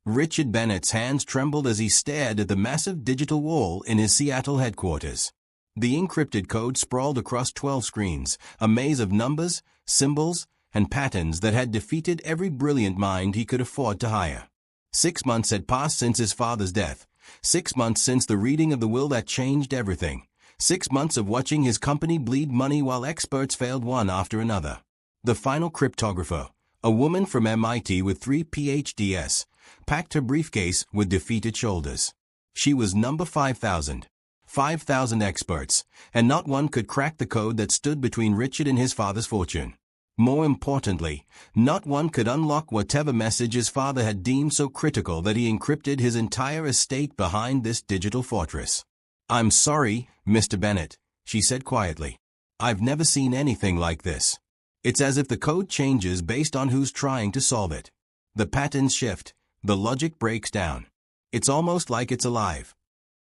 Richard Bennett's hands trembled as he stared at the massive digital wall in his Seattle headquarters. The encrypted code sprawled across 12 screens, a maze of numbers, symbols, and patterns that had defeated every brilliant mind he could afford to hire. 6 months had passed since his father's death. 6 months since the reading of the will that changed everything. 6 months of watching his company bleed money while experts failed one after another. The final cryptographer, a woman from MIT with 3 PhDs, packed her briefcase with defeated shoulders. She was number 5,000. 5,000 experts, and not one could crack the code that stood between Richard and his father's fortune. More importantly, not one could unlock whatever message his father had deemed so critical that he encrypted his entire estate behind this digital fortress. "I'm sorry, Mr. Bennett," she said quietly. "I've never seen anything like this. It's as if the code changes based on who's trying to solve it. The patterns shift, the logic breaks down. It's almost like it's alive."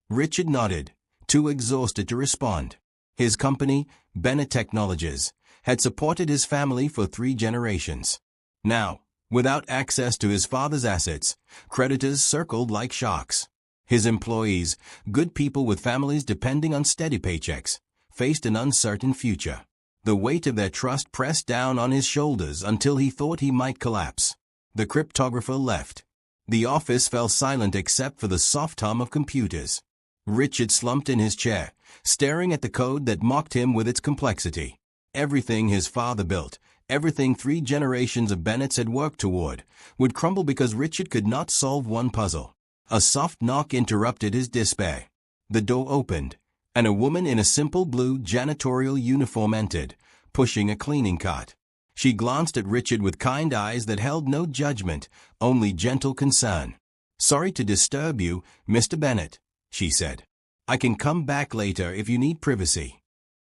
Richard nodded, too exhausted to respond. His company, Bennett Technologies, had supported his family for 3 generations. Now, without access to his father's assets, creditors circled like sharks. His employees, good people with families depending on steady paychecks, faced an uncertain future. The weight of their trust pressed down on his shoulders until he thought he might collapse. The cryptographer left. The office fell silent except for the soft hum of computers. Richard slumped in his chair, staring at the code that mocked him with its complexity. Everything his father built, everything 3 generations of Bennetts had worked toward, would crumble because Richard could not solve one puzzle. A soft knock interrupted his despair. The door opened, and a woman in a simple blue janitorial uniform entered, pushing a cleaning cart. She glanced at Richard with kind eyes that held no judgment, only gentle concern. "Sorry to disturb you, Mr. Bennett," she said. "I can come back later if you need privacy."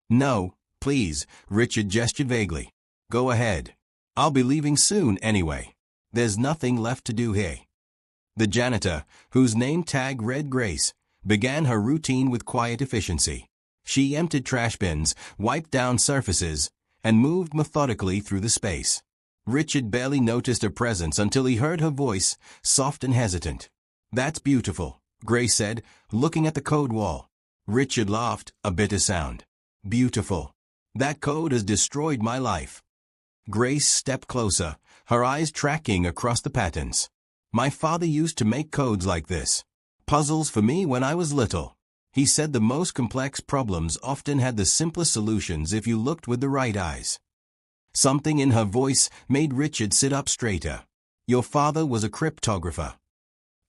"No, please," Richard gestured vaguely. "Go ahead. I'll be leaving soon anyway. There's nothing left to do here." The janitor, whose name tag read Grace, began her routine with quiet efficiency. She emptied trash bins, wiped down surfaces, and moved methodically through the space. Richard barely noticed her presence until he heard her voice, soft and hesitant. "That's beautiful," Grace said, looking at the code wall. Richard laughed, a bitter sound. "Beautiful. That code has destroyed my life." Grace stepped closer, her eyes tracking across the patterns. "My father used to make codes like this. Puzzles for me when I was little. He said the most complex problems often had the simplest solutions if you looked with the right eyes." Something in her voice made Richard sit up straighter. "Your father was a cryptographer."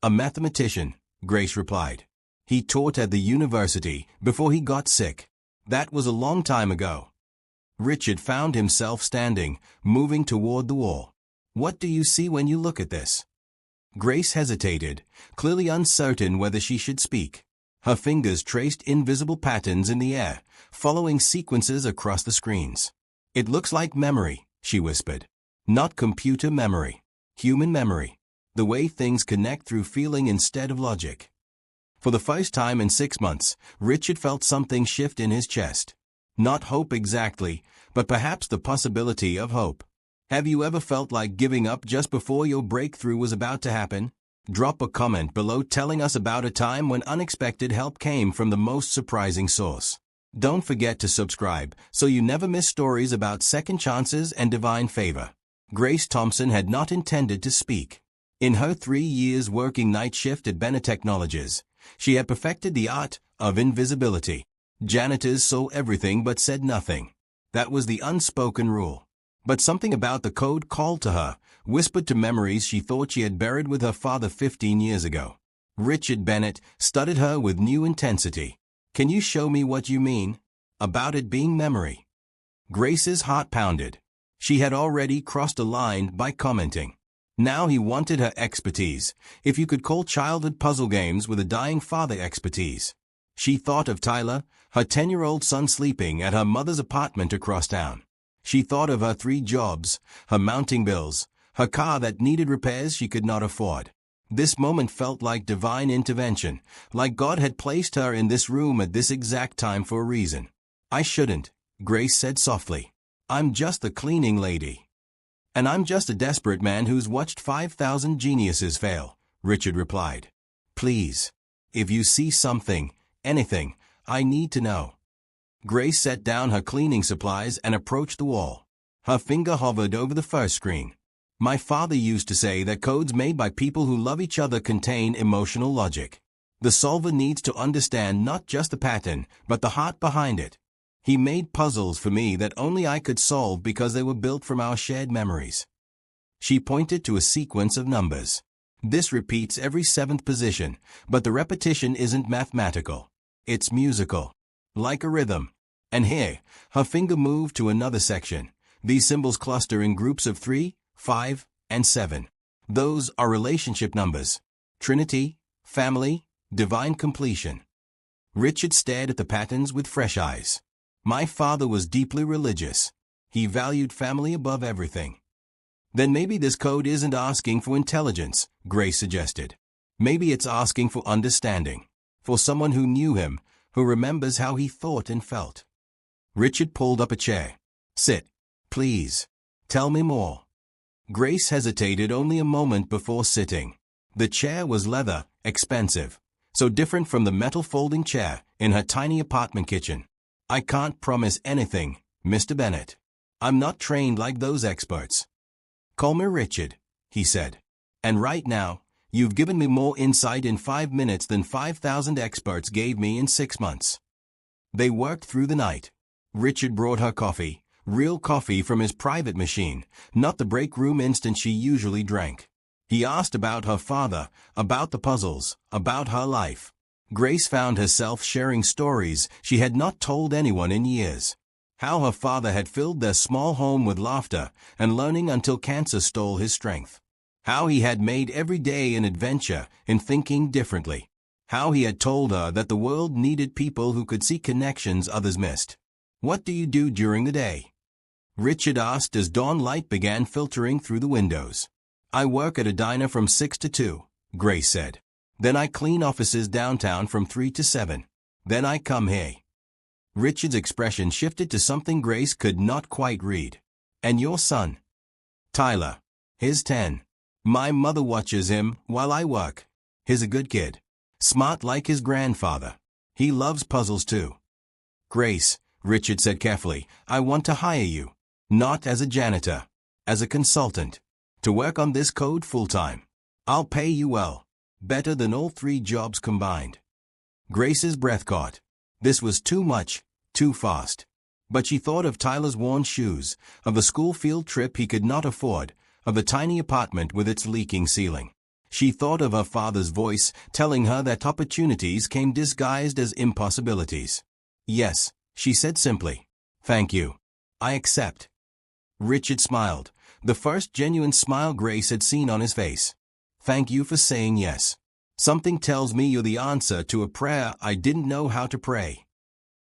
"A mathematician," Grace replied. "He taught at the university before he got sick. That was a long time ago." Richard found himself standing, moving toward the wall. "What do you see when you look at this?" Grace hesitated, clearly uncertain whether she should speak. Her fingers traced invisible patterns in the air, following sequences across the screens. "It looks like memory," she whispered. "Not computer memory. Human memory. The way things connect through feeling instead of logic." For the first time in 6 months, Richard felt something shift in his chest. Not hope exactly, but perhaps the possibility of hope. Have you ever felt like giving up just before your breakthrough was about to happen? Drop a comment below telling us about a time when unexpected help came from the most surprising source. Don't forget to subscribe so you never miss stories about second chances and divine favor. Grace Thompson had not intended to speak. In her 3 years working night shift at Bennett Technologies, she had perfected the art of invisibility. Janitors saw everything but said nothing. That was the unspoken rule. But something about the code called to her, whispered to memories she thought she had buried with her father 15 years ago. Richard Bennett studied her with new intensity. "Can you show me what you mean about it being memory?" Grace's heart pounded. She had already crossed a line by commenting. Now he wanted her expertise, if you could call childhood puzzle games with a dying father expertise. She thought of Tyler, her 10-year-old son sleeping at her mother's apartment across town. She thought of her 3 jobs, her mounting bills, her car that needed repairs she could not afford. This moment felt like divine intervention, like God had placed her in this room at this exact time for a reason. "I shouldn't," Grace said softly. "I'm just the cleaning lady." "And I'm just a desperate man who's watched 5,000 geniuses fail," Richard replied. Please. If you see something, anything, I need to know. Grace set down her cleaning supplies and approached the wall. Her finger hovered over the first screen. My father used to say that codes made by people who love each other contain emotional logic. The solver needs to understand not just the pattern, but the heart behind it. He made puzzles for me that only I could solve because they were built from our shared memories. She pointed to a sequence of numbers. This repeats every seventh position, but the repetition isn't mathematical. It's musical. Like a rhythm. And here, her finger moved to another section. These symbols cluster in groups of 3, 5, and 7. Those are relationship numbers. Trinity, family, divine completion. Richard stared at the patterns with fresh eyes. My father was deeply religious. He valued family above everything. Then maybe this code isn't asking for intelligence, Grace suggested. Maybe it's asking for understanding. For someone who knew him, who remembers how he thought and felt. Richard pulled up a chair. Sit. Please. Tell me more. Grace hesitated only a moment before sitting. The chair was leather, expensive. So different from the metal folding chair in her tiny apartment kitchen. I can't promise anything, Mr. Bennett. I'm not trained like those experts. Call me Richard, he said. And right now, you've given me more insight in 5 minutes than 5,000 experts gave me in 6 months. They worked through the night. Richard brought her coffee, real coffee from his private machine, not the break room instant she usually drank. He asked about her father, about the puzzles, about her life. Grace found herself sharing stories she had not told anyone in years. How her father had filled their small home with laughter and learning until cancer stole his strength. How he had made every day an adventure in thinking differently. How he had told her that the world needed people who could see connections others missed. What do you do during the day? Richard asked as dawn light began filtering through the windows. I work at a diner from 6 to 2, Grace said. Then I clean offices downtown from 3 to 7. Then I come here. Richard's expression shifted to something Grace could not quite read. And your son? Tyler. He's 10. My mother watches him while I work. He's a good kid. Smart like his grandfather. He loves puzzles too. Grace, Richard said carefully, I want to hire you. Not as a janitor. As a consultant. To work on this code full-time. I'll pay you well. Better than all 3 jobs combined. Grace's breath caught. This was too much, too fast. But she thought of Tyler's worn shoes, of the school field trip he could not afford, of the tiny apartment with its leaking ceiling. She thought of her father's voice telling her that opportunities came disguised as impossibilities. Yes, she said simply. Thank you. I accept. Richard smiled, the first genuine smile Grace had seen on his face. Thank you for saying yes. Something tells me you're the answer to a prayer I didn't know how to pray.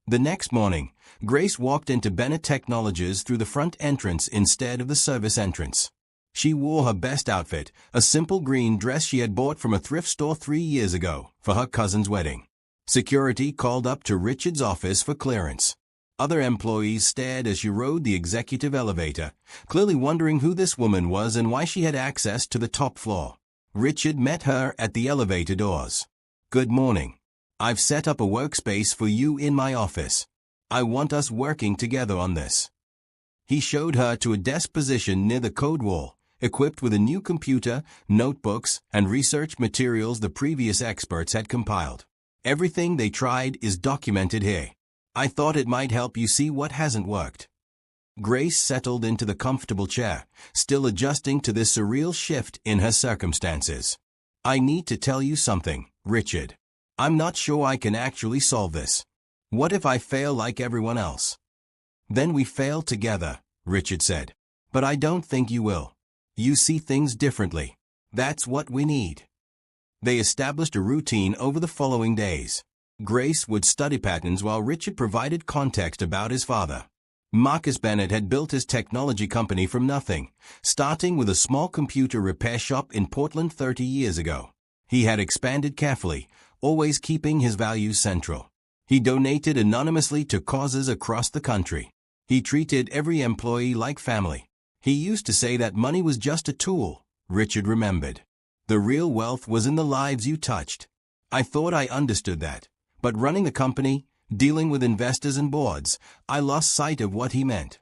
The next morning, Grace walked into Bennett Technologies through the front entrance instead of the service entrance. She wore her best outfit, a simple green dress she had bought from a thrift store 3 years ago for her cousin's wedding. Security called up to Richard's office for clearance. Other employees stared as she rode the executive elevator, clearly wondering who this woman was and why she had access to the top floor. Richard met her at the elevator doors. Good morning. I've set up a workspace for you in my office. I want us working together on this. He showed her to a desk position near the code wall, equipped with a new computer, notebooks, and research materials the previous experts had compiled. Everything they tried is documented here. I thought it might help you see what hasn't worked. Grace settled into the comfortable chair, still adjusting to this surreal shift in her circumstances. I need to tell you something, Richard. I'm not sure I can actually solve this. What if I fail like everyone else? Then we fail together, Richard said. But I don't think you will. You see things differently. That's what we need. They established a routine over the following days. Grace would study patterns while Richard provided context about his father. Marcus Bennett had built his technology company from nothing, starting with a small computer repair shop in Portland 30 years ago. He had expanded carefully, always keeping his values central. He donated anonymously to causes across the country. He treated every employee like family. He used to say that money was just a tool, Richard remembered. The real wealth was in the lives you touched. I thought I understood that. But running the company, dealing with investors and boards, I lost sight of what he meant.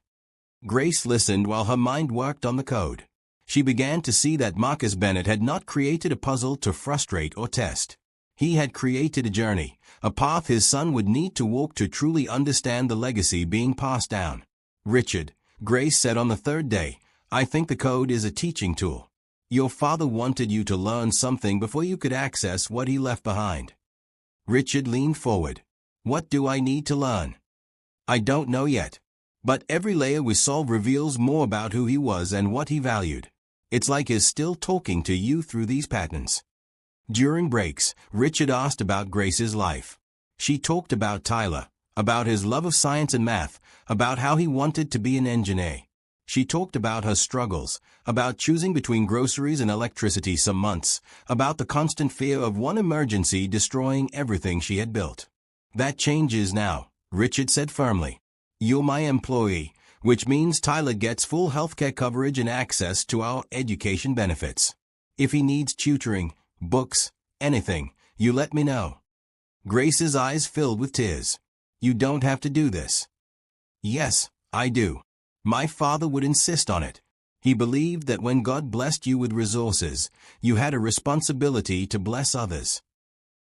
Grace listened while her mind worked on the code. She began to see that Marcus Bennett had not created a puzzle to frustrate or test. He had created a journey, a path his son would need to walk to truly understand the legacy being passed down. Richard, Grace said on the third day, I think the code is a teaching tool. Your father wanted you to learn something before you could access what he left behind. Richard leaned forward. What do I need to learn? I don't know yet. But every layer we solve reveals more about who he was and what he valued. It's like he's still talking to you through these patterns. During breaks, Richard asked about Grace's life. She talked about Tyler, about his love of science and math, about how he wanted to be an engineer. She talked about her struggles, about choosing between groceries and electricity some months, about the constant fear of one emergency destroying everything she had built. That changes now, Richard said firmly. You're my employee, which means Tyler gets full healthcare coverage and access to our education benefits. If he needs tutoring, books, anything, you let me know. Grace's eyes filled with tears. You don't have to do this. Yes, I do. My father would insist on it. He believed that when God blessed you with resources, you had a responsibility to bless others.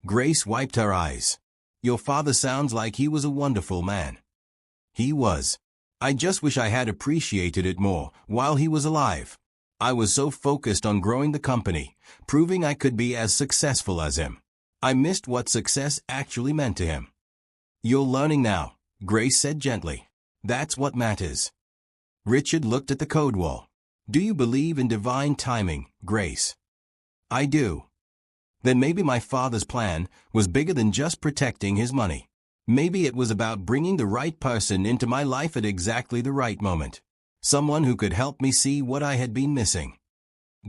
Grace wiped her eyes. Your father sounds like he was a wonderful man. He was. I just wish I had appreciated it more while he was alive. I was so focused on growing the company, proving I could be as successful as him. I missed what success actually meant to him. You're learning now, Grace said gently. That's what matters. Richard looked at the code wall. Do you believe in divine timing, Grace? I do. Then maybe my father's plan was bigger than just protecting his money. Maybe it was about bringing the right person into my life at exactly the right moment. Someone who could help me see what I had been missing.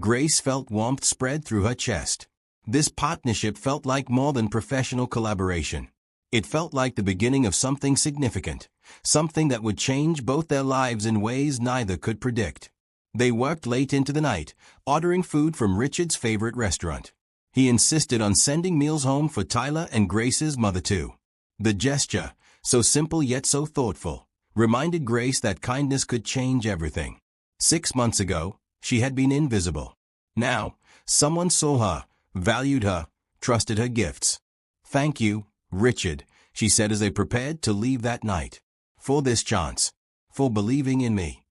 Grace felt warmth spread through her chest. This partnership felt like more than professional collaboration. It felt like the beginning of something significant, something that would change both their lives in ways neither could predict. They worked late into the night, ordering food from Richard's favorite restaurant. He insisted on sending meals home for Tyler and Grace's mother too. The gesture, so simple yet so thoughtful, reminded Grace that kindness could change everything. 6 months ago, she had been invisible. Now, someone saw her, valued her, trusted her gifts. Thank you, Richard, she said as they prepared to leave that night. For this chance. For believing in me.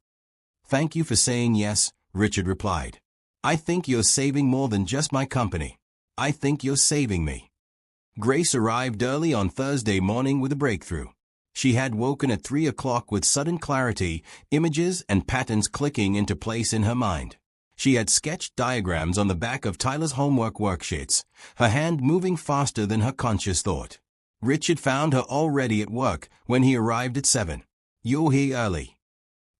Thank you for saying yes, Richard replied. I think you're saving more than just my company. I think you're saving me. Grace arrived early on Thursday morning with a breakthrough. She had woken at 3 o'clock with sudden clarity, images and patterns clicking into place in her mind. She had sketched diagrams on the back of Tyler's homework worksheets, her hand moving faster than her conscious thought. Richard found her already at work when he arrived at 7. You're here early.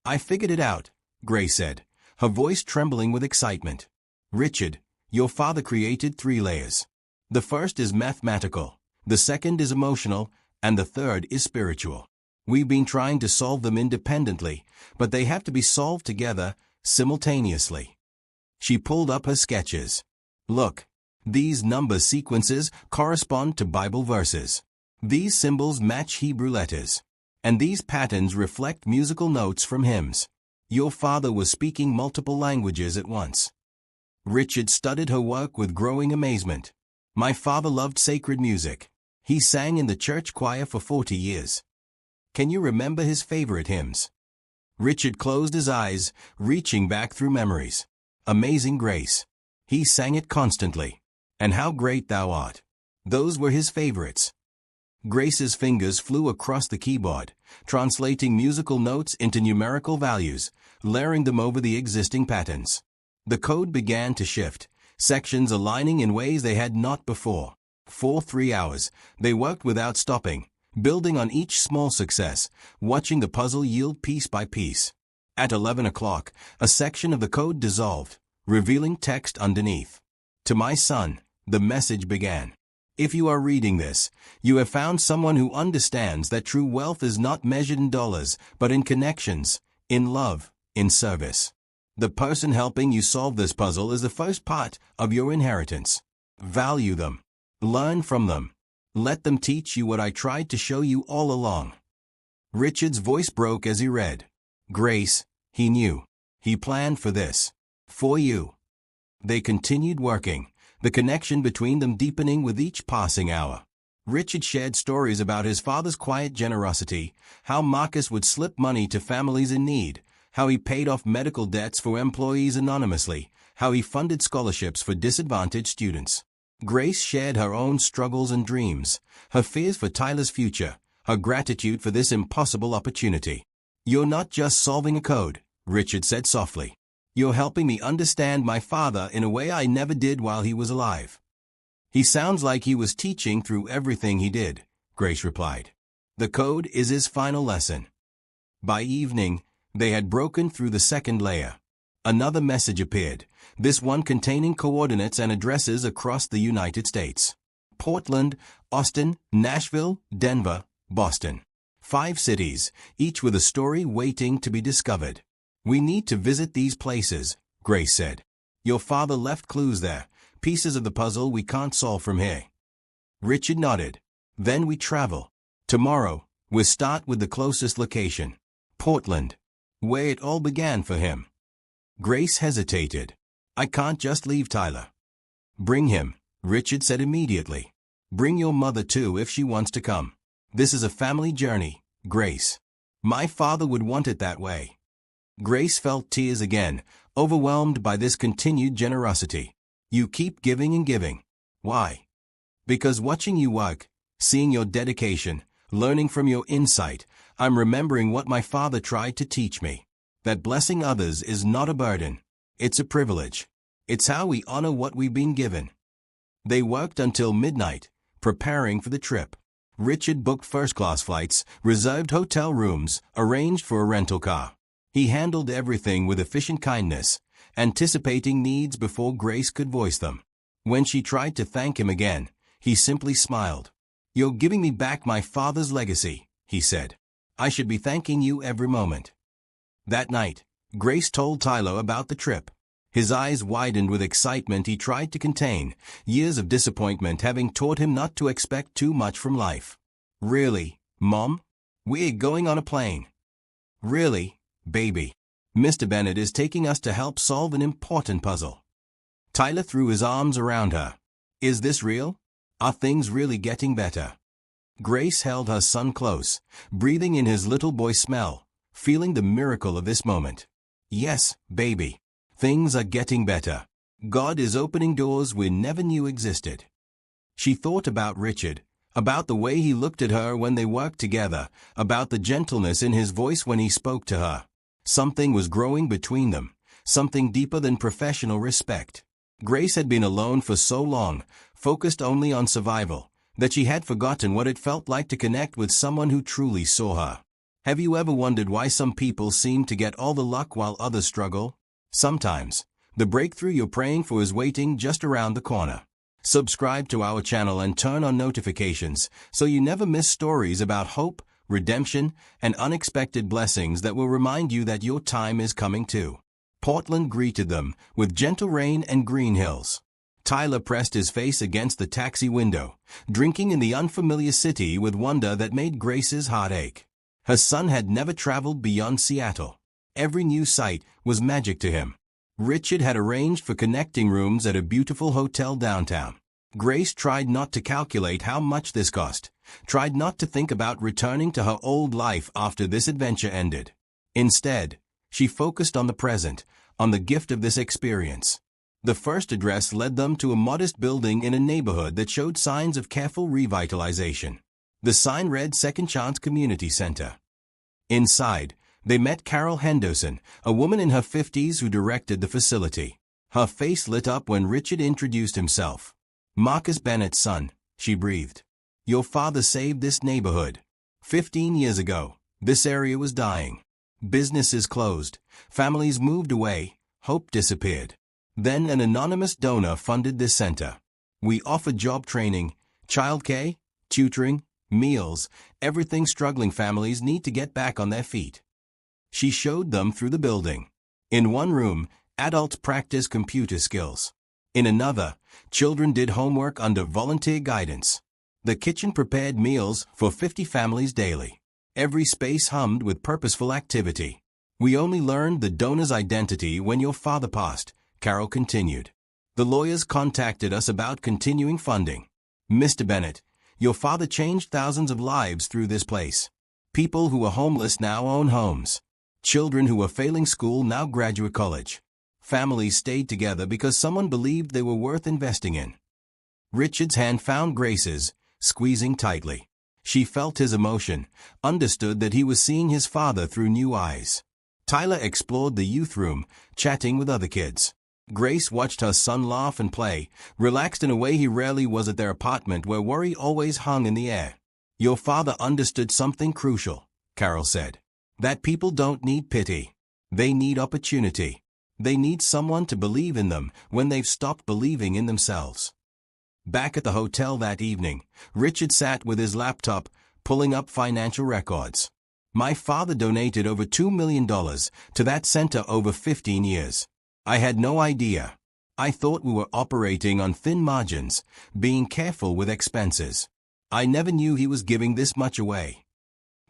I figured it out, Grace said, her voice trembling with excitement. Richard, your father created 3 layers. The first is mathematical, the second is emotional, and the third is spiritual. We've been trying to solve them independently, but they have to be solved together, simultaneously. She pulled up her sketches. Look, these number sequences correspond to Bible verses. These symbols match Hebrew letters. And these patterns reflect musical notes from hymns. Your father was speaking multiple languages at once. Richard studied her work with growing amazement. My father loved sacred music. He sang in the church choir for 40 years. Can you remember his favorite hymns? Richard closed his eyes, reaching back through memories. Amazing Grace. He sang it constantly. And How Great Thou Art. Those were his favorites. Grace's fingers flew across the keyboard, translating musical notes into numerical values, layering them over the existing patterns. The code began to shift, sections aligning in ways they had not before. For 3 hours, they worked without stopping, building on each small success, watching the puzzle yield piece by piece. At 11 o'clock, a section of the code dissolved, revealing text underneath. To my son, the message began. If you are reading this, you have found someone who understands that true wealth is not measured in dollars, but in connections, in love, in service. The person helping you solve this puzzle is the first part of your inheritance. Value them. Learn from them. Let them teach you what I tried to show you all along. Richard's voice broke as he read. Grace, he knew. He planned for this. For you. They continued working, the connection between them deepening with each passing hour. Richard shared stories about his father's quiet generosity, how Marcus would slip money to families in need, how he paid off medical debts for employees anonymously, how he funded scholarships for disadvantaged students. Grace shared her own struggles and dreams, her fears for Tyler's future, her gratitude for this impossible opportunity. You're not just solving a code, Richard said softly. You're helping me understand my father in a way I never did while he was alive. He sounds like he was teaching through everything he did, Grace replied. The code is his final lesson. By evening, they had broken through the second layer. Another message appeared, this one containing coordinates and addresses across the United States. Portland, Austin, Nashville, Denver, Boston. 5 cities, each with a story waiting to be discovered. We need to visit these places, Grace said. Your father left clues there, pieces of the puzzle we can't solve from here. Richard nodded. Then we travel. Tomorrow, we'll start with the closest location. Portland. Where it all began for him. Grace hesitated. I can't just leave Tyler. Bring him, Richard said immediately. Bring your mother too if she wants to come. This is a family journey, Grace. My father would want it that way. Grace felt tears again, overwhelmed by this continued generosity. You keep giving and giving. Why? Because watching you work, seeing your dedication, learning from your insight, I'm remembering what my father tried to teach me. That blessing others is not a burden. It's a privilege. It's how we honor what we've been given. They worked until midnight, preparing for the trip. Richard booked first-class flights, reserved hotel rooms, arranged for a rental car. He handled everything with efficient kindness, anticipating needs before Grace could voice them. When she tried to thank him again, he simply smiled. You're giving me back my father's legacy, he said. I should be thanking you every moment. That night, Grace told Tyler about the trip. His eyes widened with excitement he tried to contain, years of disappointment having taught him not to expect too much from life. Really, Mom? We're going on a plane. Really, baby? Mr. Bennett is taking us to help solve an important puzzle. Tyler threw his arms around her. Is this real? Are things really getting better? Grace held her son close, breathing in his little boy smell, feeling the miracle of this moment. Yes, baby. Things are getting better. God is opening doors we never knew existed. She thought about Richard, about the way he looked at her when they worked together, about the gentleness in his voice when he spoke to her. Something was growing between them, something deeper than professional respect. Grace had been alone for so long, focused only on survival, that she had forgotten what it felt like to connect with someone who truly saw her. Have you ever wondered why some people seem to get all the luck while others struggle? Sometimes, the breakthrough you're praying for is waiting just around the corner. Subscribe to our channel and turn on notifications so you never miss stories about hope, redemption, and unexpected blessings that will remind you that your time is coming too. Portland greeted them with gentle rain and green hills. Tyler pressed his face against the taxi window, drinking in the unfamiliar city with wonder that made Grace's heart ache. Her son had never traveled beyond Seattle. Every new sight was magic to him. Richard had arranged for connecting rooms at a beautiful hotel downtown. Grace tried not to calculate how much this cost, tried not to think about returning to her old life after this adventure ended. Instead, she focused on the present, on the gift of this experience. The first address led them to a modest building in a neighborhood that showed signs of careful revitalization. The sign read Second Chance Community Center. Inside, they met Carol Henderson, a woman in her 50s who directed the facility. Her face lit up when Richard introduced himself. Marcus Bennett's son, she breathed. Your father saved this neighborhood. 15 years ago, this area was dying. Businesses closed, families moved away, hope disappeared. Then an anonymous donor funded this center. We offer job training, childcare, tutoring, meals, everything struggling families need to get back on their feet. She showed them through the building. In one room, adults practiced computer skills. In another, children did homework under volunteer guidance. The kitchen prepared meals for 50 families daily. Every space hummed with purposeful activity. We only learned the donor's identity when your father passed, Carol continued. The lawyers contacted us about continuing funding. Mr. Bennett, your father changed thousands of lives through this place. People who were homeless now own homes. Children who were failing school now graduate college. Families stayed together because someone believed they were worth investing in. Richard's hand found Grace's, squeezing tightly. She felt his emotion, understood that he was seeing his father through new eyes. Tyler explored the youth room, chatting with other kids. Grace watched her son laugh and play, relaxed in a way he rarely was at their apartment where worry always hung in the air. Your father understood something crucial, Carol said. That people don't need pity. They need opportunity. They need someone to believe in them when they've stopped believing in themselves. Back at the hotel that evening, Richard sat with his laptop, pulling up financial records. My father donated over $2 million to that center over 15 years. I had no idea. I thought we were operating on thin margins, being careful with expenses. I never knew he was giving this much away.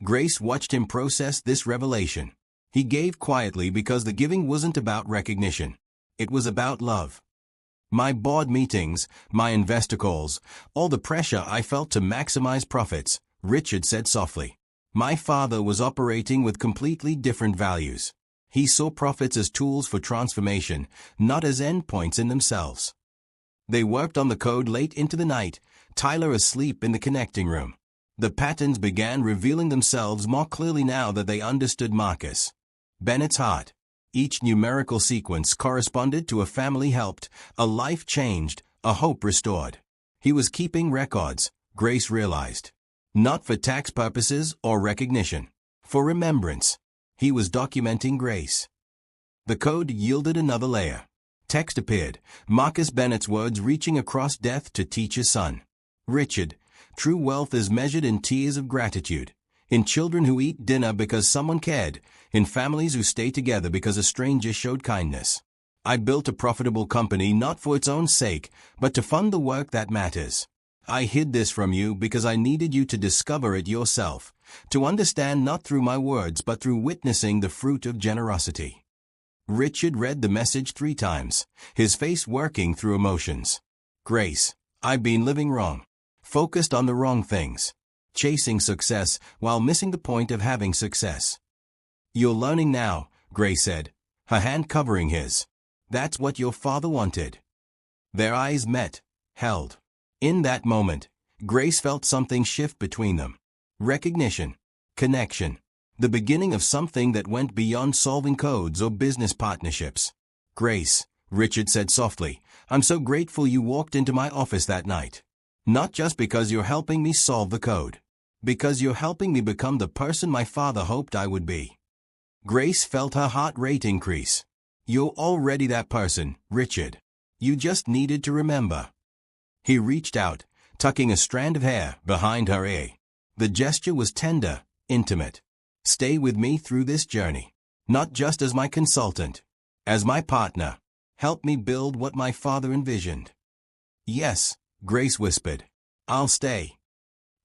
Grace watched him process this revelation. He gave quietly because the giving wasn't about recognition. It was about love. My board meetings, my investor calls, all the pressure I felt to maximize profits, Richard said softly. My father was operating with completely different values. He saw profits as tools for transformation, not as endpoints in themselves. They worked on the code late into the night, Tyler asleep in the connecting room. The patterns began revealing themselves more clearly now that they understood Marcus Bennett's heart. Each numerical sequence corresponded to a family helped, a life changed, a hope restored. He was keeping records, Grace realized. Not for tax purposes or recognition. For remembrance. He was documenting Grace. The code yielded another layer. Text appeared, Marcus Bennett's words reaching across death to teach his son. Richard, true wealth is measured in tears of gratitude. In children who eat dinner because someone cared, in families who stay together because a stranger showed kindness. I built a profitable company not for its own sake, but to fund the work that matters. I hid this from you because I needed you to discover it yourself, to understand not through my words but through witnessing the fruit of generosity. Richard read the message 3 times, his face working through emotions. Grace, I've been living wrong. Focused on the wrong things. Chasing success while missing the point of having success. You're learning now, Grace said, her hand covering his. That's what your father wanted. Their eyes met, held. In that moment, Grace felt something shift between them. Recognition. Connection. The beginning of something that went beyond solving codes or business partnerships. Grace, Richard said softly, I'm so grateful you walked into my office that night. Not just because you're helping me solve the code. Because you're helping me become the person my father hoped I would be. Grace felt her heart rate increase. You're already that person, Richard. You just needed to remember. He reached out, tucking a strand of hair behind her ear. The gesture was tender, intimate. Stay with me through this journey. Not just as my consultant. As my partner. Help me build what my father envisioned. Yes, Grace whispered. I'll stay.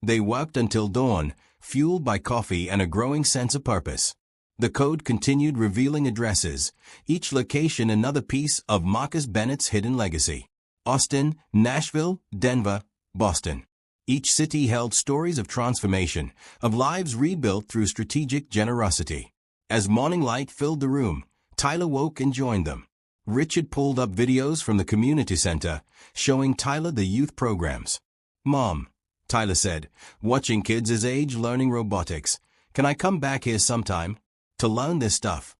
They worked until dawn, fueled by coffee and a growing sense of purpose. The code continued revealing addresses, each location another piece of Marcus Bennett's hidden legacy. Austin, Nashville, Denver, Boston. Each city held stories of transformation, of lives rebuilt through strategic generosity. As morning light filled the room, Tyler woke and joined them. Richard pulled up videos from the community center, showing Tyler the youth programs. Mom, Tyler said, watching kids his age learning robotics. Can I come back here sometime? To learn this stuff?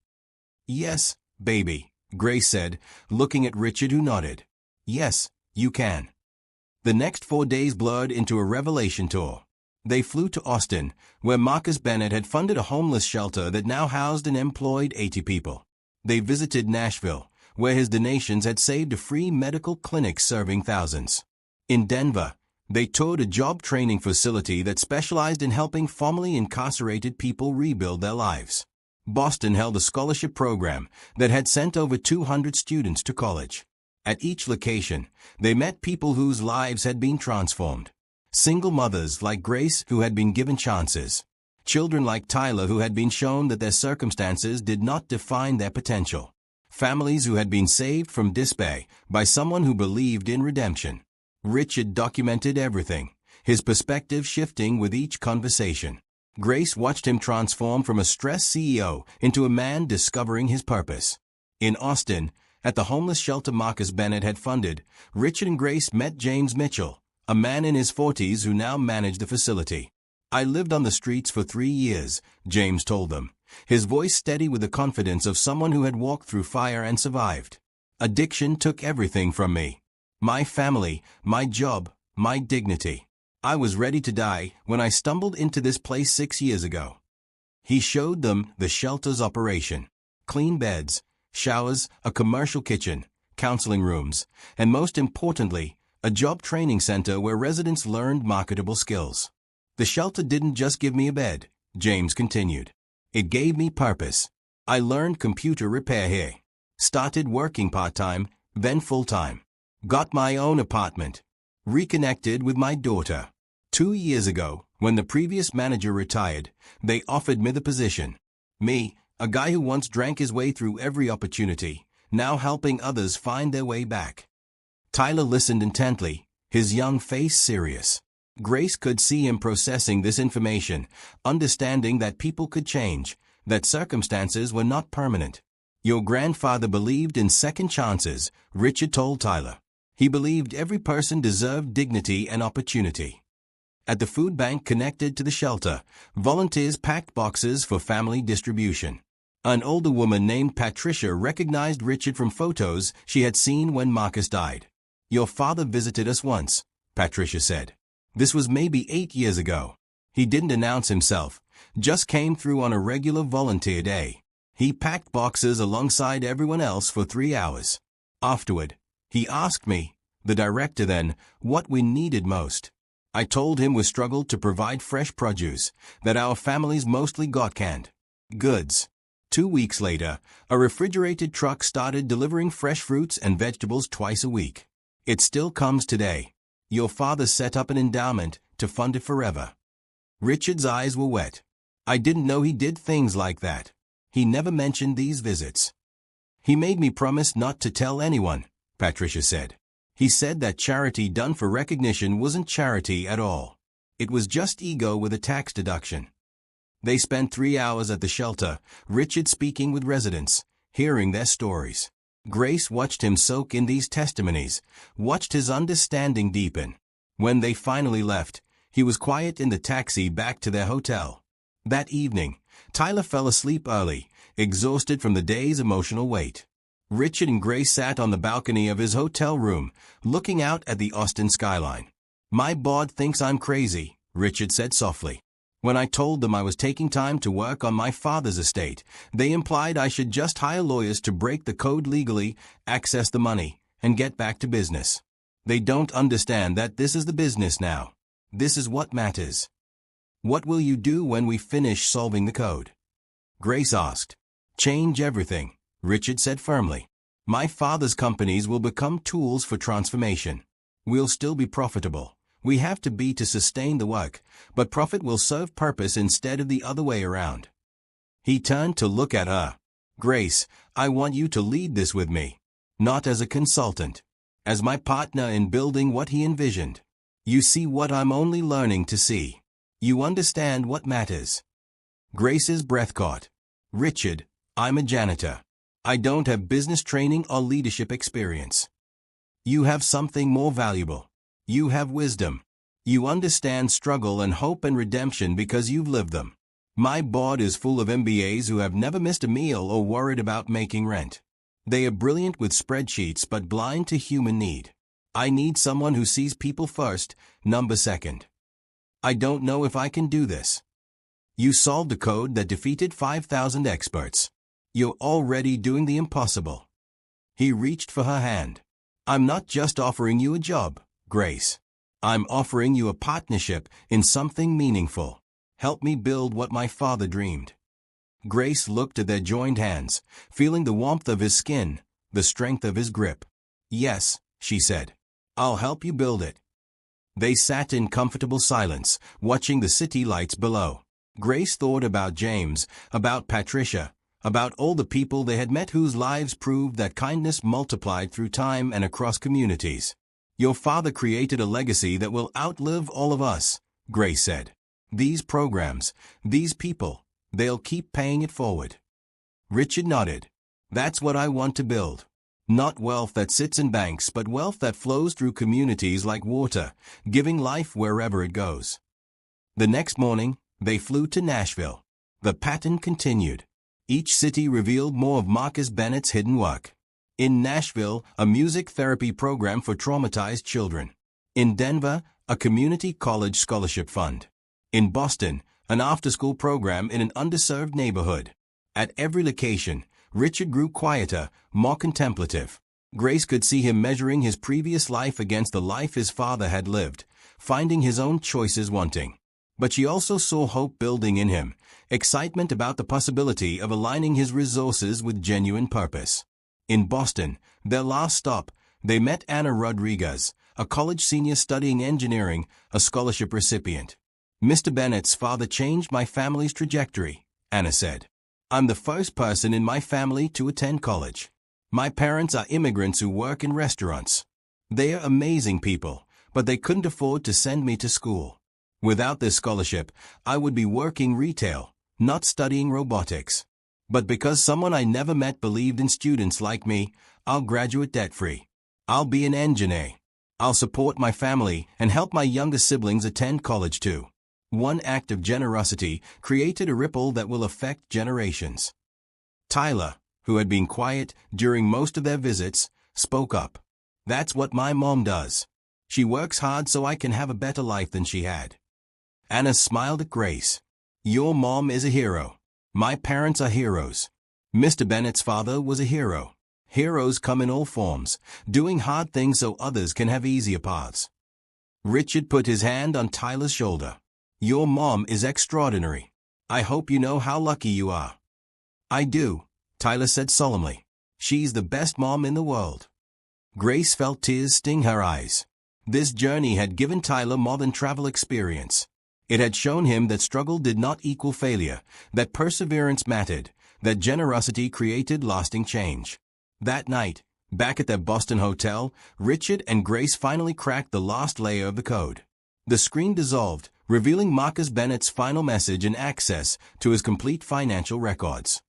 Yes, baby, Grace said, looking at Richard who nodded. Yes, you can. The next 4 days blurred into a revelation tour. They flew to Austin, where Marcus Bennett had funded a homeless shelter that now housed and employed 80 people. They visited Nashville, where his donations had saved a free medical clinic serving thousands. In Denver, they toured a job training facility that specialized in helping formerly incarcerated people rebuild their lives. Boston held a scholarship program that had sent over 200 students to college. At each location, they met people whose lives had been transformed. Single mothers like Grace who had been given chances. Children like Tyler who had been shown that their circumstances did not define their potential. Families who had been saved from despair by someone who believed in redemption. Richard documented everything, his perspective shifting with each conversation. Grace watched him transform from a stressed CEO into a man discovering his purpose. In Austin, at the homeless shelter Marcus Bennett had funded, Richard and Grace met James Mitchell, a man in his 40s who now managed the facility. "I lived on the streets for 3 years," James told them, his voice steady with the confidence of someone who had walked through fire and survived. "Addiction took everything from me. My family, my job, my dignity. I was ready to die when I stumbled into this place 6 years ago." He showed them the shelter's operation. Clean beds, showers, a commercial kitchen, counseling rooms, and most importantly, a job training center where residents learned marketable skills. "The shelter didn't just give me a bed," James continued. "It gave me purpose. I learned computer repair here. Started working part-time, then full-time. Got my own apartment. Reconnected with my daughter. 2 years ago, when the previous manager retired, they offered me the position. Me, a guy who once drank his way through every opportunity, now helping others find their way back." Tyler listened intently, his young face serious. Grace could see him processing this information, understanding that people could change, that circumstances were not permanent. "Your grandfather believed in second chances," Richard told Tyler. "He believed every person deserved dignity and opportunity." At the food bank connected to the shelter, volunteers packed boxes for family distribution. An older woman named Patricia recognized Richard from photos she had seen when Marcus died. "Your father visited us once," Patricia said. "This was maybe 8 years ago. He didn't announce himself, just came through on a regular volunteer day. He packed boxes alongside everyone else for 3 hours. Afterward, he asked me, the director then, what we needed most. I told him we struggled to provide fresh produce, that our families mostly got canned goods. 2 weeks later, a refrigerated truck started delivering fresh fruits and vegetables twice a week. It still comes today. Your father set up an endowment to fund it forever." Richard's eyes were wet. "I didn't know he did things like that. He never mentioned these visits." "He made me promise not to tell anyone," Patricia said. "He said that charity done for recognition wasn't charity at all. It was just ego with a tax deduction." They spent 3 hours at the shelter, Richard speaking with residents, hearing their stories. Grace watched him soak in these testimonies, watched his understanding deepen. When they finally left, he was quiet in the taxi back to their hotel. That evening, Tyler fell asleep early, exhausted from the day's emotional weight. Richard and Grace sat on the balcony of his hotel room, looking out at the Austin skyline. "My board thinks I'm crazy," Richard said softly. "When I told them I was taking time to work on my father's estate, they implied I should just hire lawyers to break the code legally, access the money, and get back to business. They don't understand that this is the business now. This is what matters." "What will you do when we finish solving the code?" Grace asked. "Change everything," Richard said firmly. "My father's companies will become tools for transformation. We'll still be profitable. We have to be to sustain the work, but profit will serve purpose instead of the other way around." He turned to look at her. "Grace, I want you to lead this with me. Not as a consultant. As my partner in building what he envisioned. You see what I'm only learning to see. You understand what matters." Grace's breath caught. "Richard, I'm a janitor. I don't have business training or leadership experience. You have something more valuable. You have wisdom. You understand struggle and hope and redemption because you've lived them. My board is full of MBAs who have never missed a meal or worried about making rent. They are brilliant with spreadsheets but blind to human need. I need someone who sees people first, number second. I don't know if I can do this. You solved a code that defeated 5,000 experts. You're already doing the impossible." He reached for her hand. "I'm not just offering you a job, Grace. I'm offering you a partnership in something meaningful. Help me build what my father dreamed." Grace looked at their joined hands, feeling the warmth of his skin, the strength of his grip. "Yes," she said. "I'll help you build it." They sat in comfortable silence, watching the city lights below. Grace thought about James, about Patricia, about all the people they had met whose lives proved that kindness multiplied through time and across communities. "Your father created a legacy that will outlive all of us," Grace said. "These programs, these people, they'll keep paying it forward." Richard nodded. "That's what I want to build. Not wealth that sits in banks, but wealth that flows through communities like water, giving life wherever it goes." The next morning, they flew to Nashville. The pattern continued. Each city revealed more of Marcus Bennett's hidden work. In Nashville, a music therapy program for traumatized children. In Denver, a community college scholarship fund. In Boston, an after-school program in an underserved neighborhood. At every location, Richard grew quieter, more contemplative. Grace could see him measuring his previous life against the life his father had lived, finding his own choices wanting. But she also saw hope building in him, excitement about the possibility of aligning his resources with genuine purpose. In Boston, their last stop, they met Anna Rodriguez, a college senior studying engineering, a scholarship recipient. "Mr. Bennett's father changed my family's trajectory," Anna said. "I'm the first person in my family to attend college. My parents are immigrants who work in restaurants. They are amazing people, but they couldn't afford to send me to school. Without this scholarship, I would be working retail, not studying robotics. But because someone I never met believed in students like me, I'll graduate debt-free. I'll be an engineer. I'll support my family and help my younger siblings attend college too." One act of generosity created a ripple that will affect generations. Tyler, who had been quiet during most of their visits, spoke up. "That's what my mom does. She works hard so I can have a better life than she had." Anna smiled at Grace. "Your mom is a hero. My parents are heroes. Mr. Bennett's father was a hero. Heroes come in all forms, doing hard things so others can have easier paths." Richard put his hand on Tyler's shoulder. "Your mom is extraordinary. I hope you know how lucky you are." "I do," Tyler said solemnly. "She's the best mom in the world." Grace felt tears sting her eyes. This journey had given Tyler more than travel experience. It had shown him that struggle did not equal failure, that perseverance mattered, that generosity created lasting change. That night, back at their Boston hotel, Richard and Grace finally cracked the last layer of the code. The screen dissolved, revealing Marcus Bennett's final message and access to his complete financial records.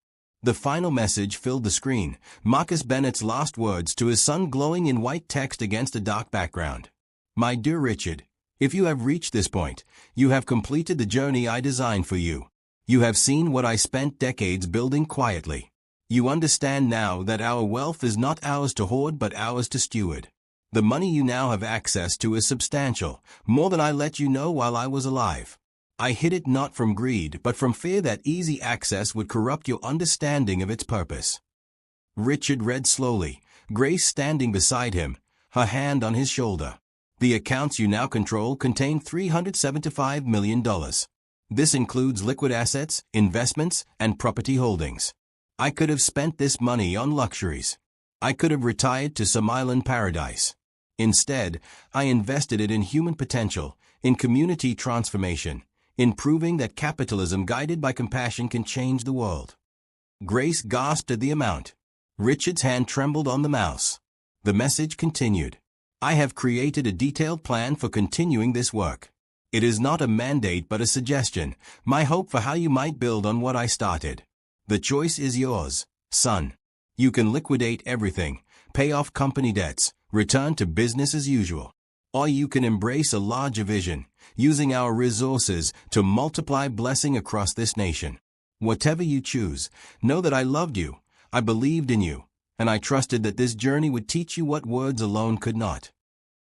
The final message filled the screen, Marcus Bennett's last words to his son glowing in white text against a dark background. "My dear Richard, if you have reached this point, you have completed the journey I designed for you. You have seen what I spent decades building quietly. You understand now that our wealth is not ours to hoard but ours to steward. The money you now have access to is substantial, more than I let you know while I was alive. I hid it not from greed, but from fear that easy access would corrupt your understanding of its purpose." Richard read slowly, Grace standing beside him, her hand on his shoulder. "The accounts you now control contain $375 million. This includes liquid assets, investments, and property holdings. I could have spent this money on luxuries. I could have retired to some island paradise. Instead, I invested it in human potential, in community transformation, in proving that capitalism guided by compassion can change the world." Grace gasped at the amount. Richard's hand trembled on the mouse. The message continued. "I have created a detailed plan for continuing this work. It is not a mandate but a suggestion, my hope for how you might build on what I started. The choice is yours, son. You can liquidate everything, pay off company debts, return to business as usual. Or you can embrace a larger vision, using our resources to multiply blessing across this nation. Whatever you choose, know that I loved you, I believed in you, and I trusted that this journey would teach you what words alone could not."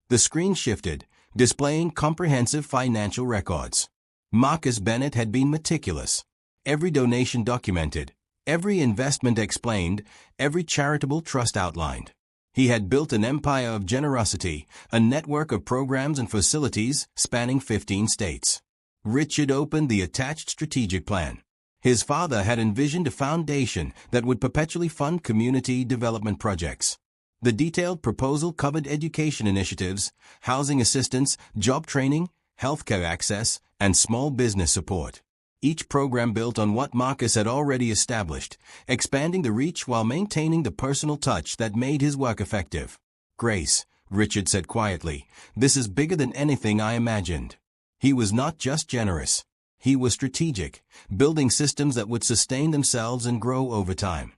The screen shifted, displaying comprehensive financial records. Marcus Bennett had been meticulous. Every donation documented, every investment explained, every charitable trust outlined. He had built an empire of generosity, a network of programs and facilities spanning 15 states. Richard opened the attached strategic plan. His father had envisioned a foundation that would perpetually fund community development projects. The detailed proposal covered education initiatives, housing assistance, job training, healthcare access, and small business support. Each program built on what Marcus had already established, expanding the reach while maintaining the personal touch that made his work effective. "Grace," Richard said quietly, "this is bigger than anything I imagined." He was not just generous. He was strategic, building systems that would sustain themselves and grow over time.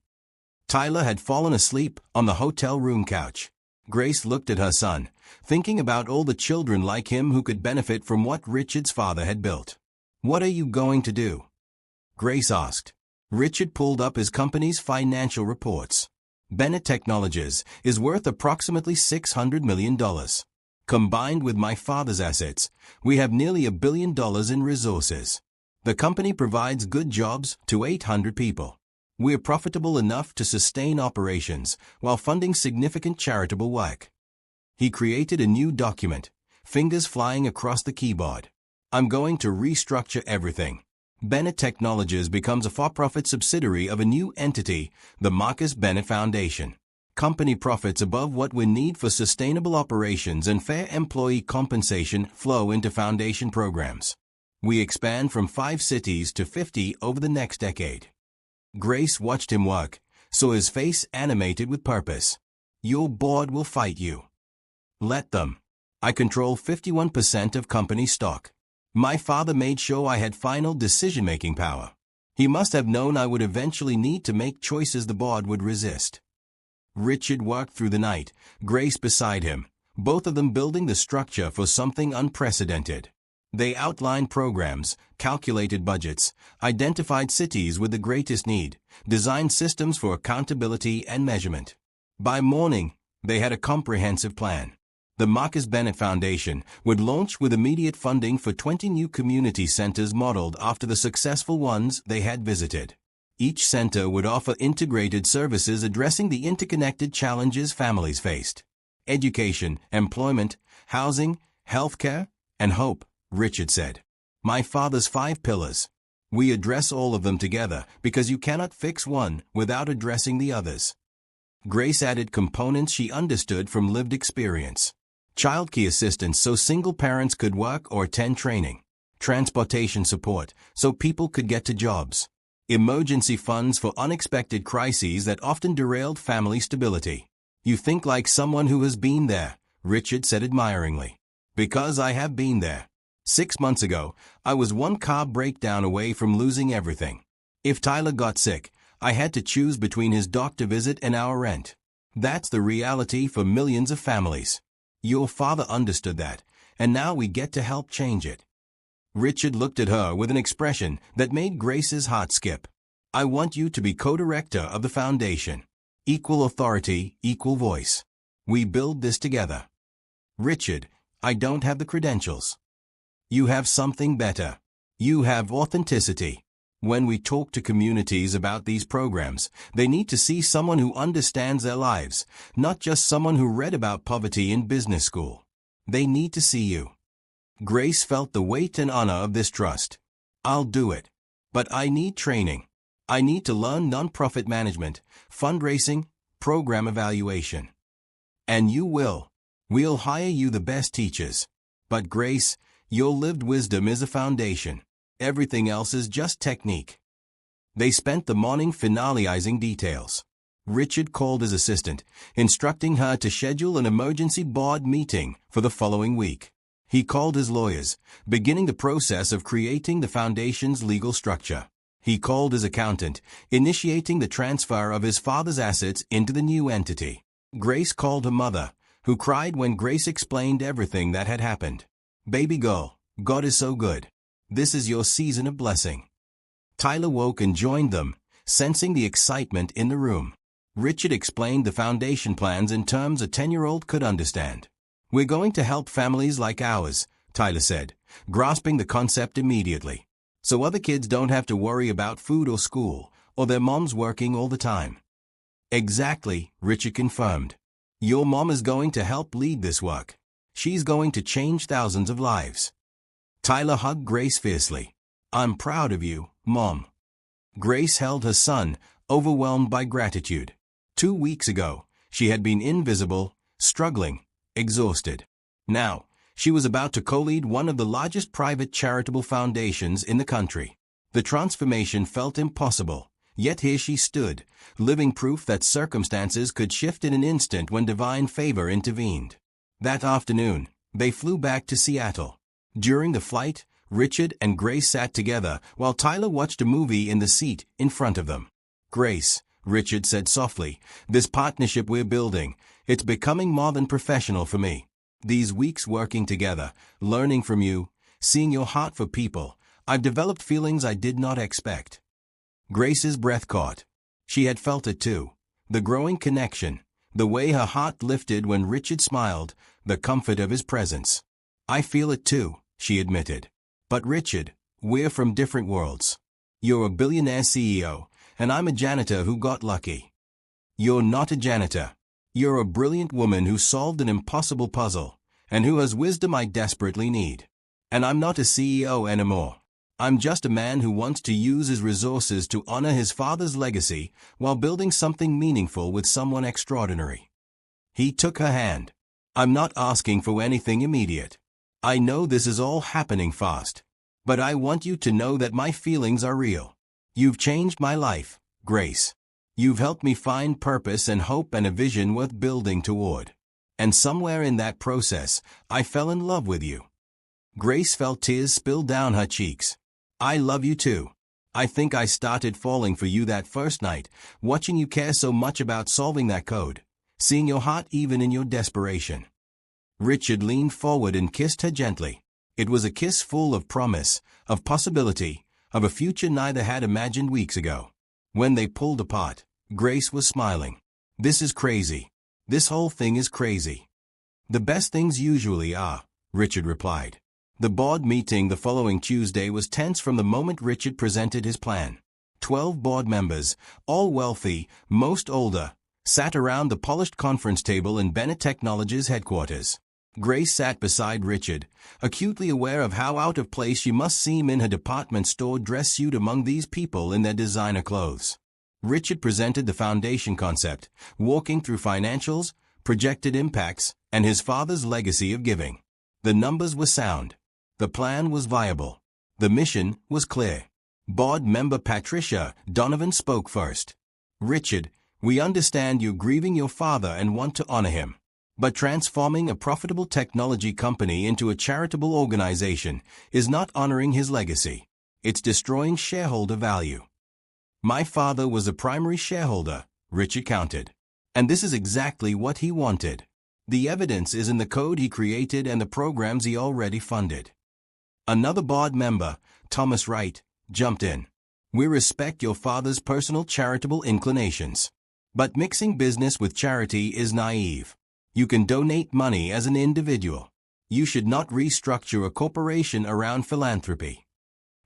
Tyler had fallen asleep on the hotel room couch. Grace looked at her son, thinking about all the children like him who could benefit from what Richard's father had built. "What are you going to do?" Grace asked. Richard pulled up his company's financial reports. Bennett Technologies is worth approximately $600 million. Combined with my father's assets, we have nearly $1 billion in resources. The company provides good jobs to 800 people. We are profitable enough to sustain operations while funding significant charitable work. He created a new document, fingers flying across the keyboard. "I'm going to restructure everything." Bennett Technologies becomes a for-profit subsidiary of a new entity, the Marcus Bennett Foundation. Company profits above what we need for sustainable operations and fair employee compensation flow into foundation programs. We expand from 5 cities to 50 over the next decade. Grace watched him work, saw his face animated with purpose. "Your board will fight you." "Let them. I control 51% of company stock. My father made sure I had final decision-making power. He must have known I would eventually need to make choices the board would resist." Richard worked through the night, Grace beside him, both of them building the structure for something unprecedented. They outlined programs, calculated budgets, identified cities with the greatest need, designed systems for accountability and measurement. By morning, they had a comprehensive plan. The Marcus Bennett Foundation would launch with immediate funding for 20 new community centers modeled after the successful ones they had visited. Each center would offer integrated services addressing the interconnected challenges families faced: education, employment, housing, healthcare, and hope, Richard said. "My father's 5 pillars. We address all of them together because you cannot fix one without addressing the others." Grace added components she understood from lived experience. Childcare assistance so single parents could work or attend training. Transportation support so people could get to jobs. Emergency funds for unexpected crises that often derailed family stability. "You think like someone who has been there," Richard said admiringly. "Because I have been there. 6 months ago, I was one car breakdown away from losing everything. If Tyler got sick, I had to choose between his doctor visit and our rent. That's the reality for millions of families. Your father understood that, and now we get to help change it." Richard looked at her with an expression that made Grace's heart skip. "I want you to be co-director of the foundation. Equal authority, equal voice. We build this together." "Richard, I don't have the credentials." "You have something better. You have authenticity. When we talk to communities about these programs, they need to see someone who understands their lives, not just someone who read about poverty in business school. They need to see you." Grace felt the weight and honor of this trust. "I'll do it. But I need training. I need to learn nonprofit management, fundraising, program evaluation." "And you will. We'll hire you the best teachers. But Grace, your lived wisdom is a foundation. Everything else is just technique." They spent the morning finalizing details. Richard called his assistant, instructing her to schedule an emergency board meeting for the following week. He called his lawyers, beginning the process of creating the foundation's legal structure. He called his accountant, initiating the transfer of his father's assets into the new entity. Grace called her mother, who cried when Grace explained everything that had happened. "Baby girl, God is so good. This is your season of blessing." Tyler woke and joined them, sensing the excitement in the room. Richard explained the foundation plans in terms a 10-year-old could understand. "We're going to help families like ours," Tyler said, grasping the concept immediately. "So other kids don't have to worry about food or school, or their moms working all the time." "Exactly," Richard confirmed. "Your mom is going to help lead this work. She's going to change thousands of lives." Tyler hugged Grace fiercely. "I'm proud of you, Mom." Grace held her son, overwhelmed by gratitude. 2 weeks ago, she had been invisible, struggling, exhausted. Now, she was about to co-lead one of the largest private charitable foundations in the country. The transformation felt impossible, yet here she stood, living proof that circumstances could shift in an instant when divine favor intervened. That afternoon, they flew back to Seattle. During the flight, Richard and Grace sat together while Tyler watched a movie in the seat in front of them. "Grace," Richard said softly, "this partnership we're building, it's becoming more than professional for me. These weeks working together, learning from you, seeing your heart for people, I've developed feelings I did not expect." Grace's breath caught. She had felt it too. The growing connection, the way her heart lifted when Richard smiled, the comfort of his presence. "I feel it too," she admitted. "But Richard, we're from different worlds. You're a billionaire CEO, and I'm a janitor who got lucky. You're not a janitor. You're a brilliant woman who solved an impossible puzzle, and who has wisdom I desperately need. And I'm not a CEO anymore. I'm just a man who wants to use his resources to honor his father's legacy while building something meaningful with someone extraordinary." He took her hand. "I'm not asking for anything immediate. I know this is all happening fast. But I want you to know that my feelings are real. You've changed my life, Grace. You've helped me find purpose and hope and a vision worth building toward. And somewhere in that process, I fell in love with you." Grace felt tears spill down her cheeks. "I love you too. I think I started falling for you that first night, watching you care so much about solving that code, seeing your heart even in your desperation." Richard leaned forward and kissed her gently. It was a kiss full of promise, of possibility, of a future neither had imagined weeks ago. When they pulled apart, Grace was smiling. "This is crazy. This whole thing is crazy." "The best things usually are," Richard replied. The board meeting the following Tuesday was tense from the moment Richard presented his plan. 12 board members, all wealthy, most older, sat around the polished conference table in Bennett Technologies headquarters. Grace sat beside Richard, acutely aware of how out of place she must seem in her department store dress suit among these people in their designer clothes. Richard presented the foundation concept, walking through financials, projected impacts, and his father's legacy of giving. The numbers were sound. The plan was viable. The mission was clear. Board member Patricia Donovan spoke first. "Richard, we understand you're grieving your father and want to honor him. But transforming a profitable technology company into a charitable organization is not honoring his legacy. It's destroying shareholder value." "My father was a primary shareholder," Richard countered. "And this is exactly what he wanted. The evidence is in the code he created and the programs he already funded." Another board member, Thomas Wright, jumped in. "We respect your father's personal charitable inclinations. But mixing business with charity is naive. You can donate money as an individual. You should not restructure a corporation around philanthropy."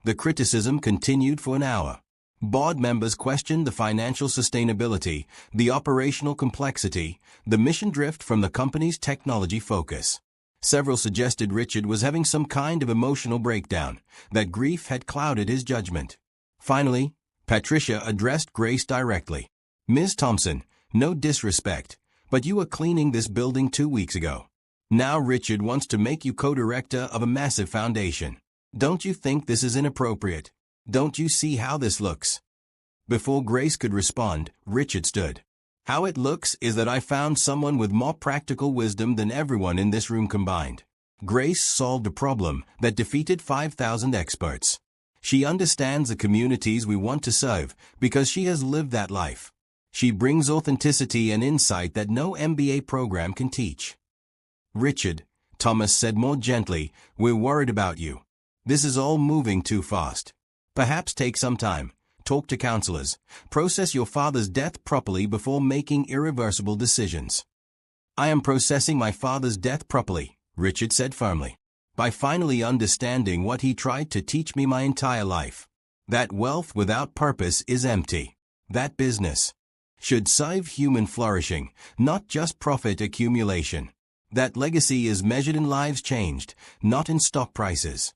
The criticism continued for an hour. Board members questioned the financial sustainability, the operational complexity, the mission drift from the company's technology focus. Several suggested Richard was having some kind of emotional breakdown, that grief had clouded his judgment. Finally, Patricia addressed Grace directly. "Ms. Thompson, no disrespect, but you were cleaning this building 2 weeks ago. Now Richard wants to make you co-director of a massive foundation. Don't you think this is inappropriate? Don't you see how this looks?" Before Grace could respond, Richard stood. "How it looks is that I found someone with more practical wisdom than everyone in this room combined. Grace solved a problem that defeated 5,000 experts. She understands the communities we want to serve because she has lived that life. She brings authenticity and insight that no MBA program can teach." "Richard," Thomas said more gently, "we're worried about you. This is all moving too fast. Perhaps take some time, talk to counselors, process your father's death properly before making irreversible decisions." "I am processing my father's death properly," Richard said firmly, "by finally understanding what he tried to teach me my entire life. That wealth without purpose is empty. That business should serve human flourishing, not just profit accumulation. That legacy is measured in lives changed, not in stock prices."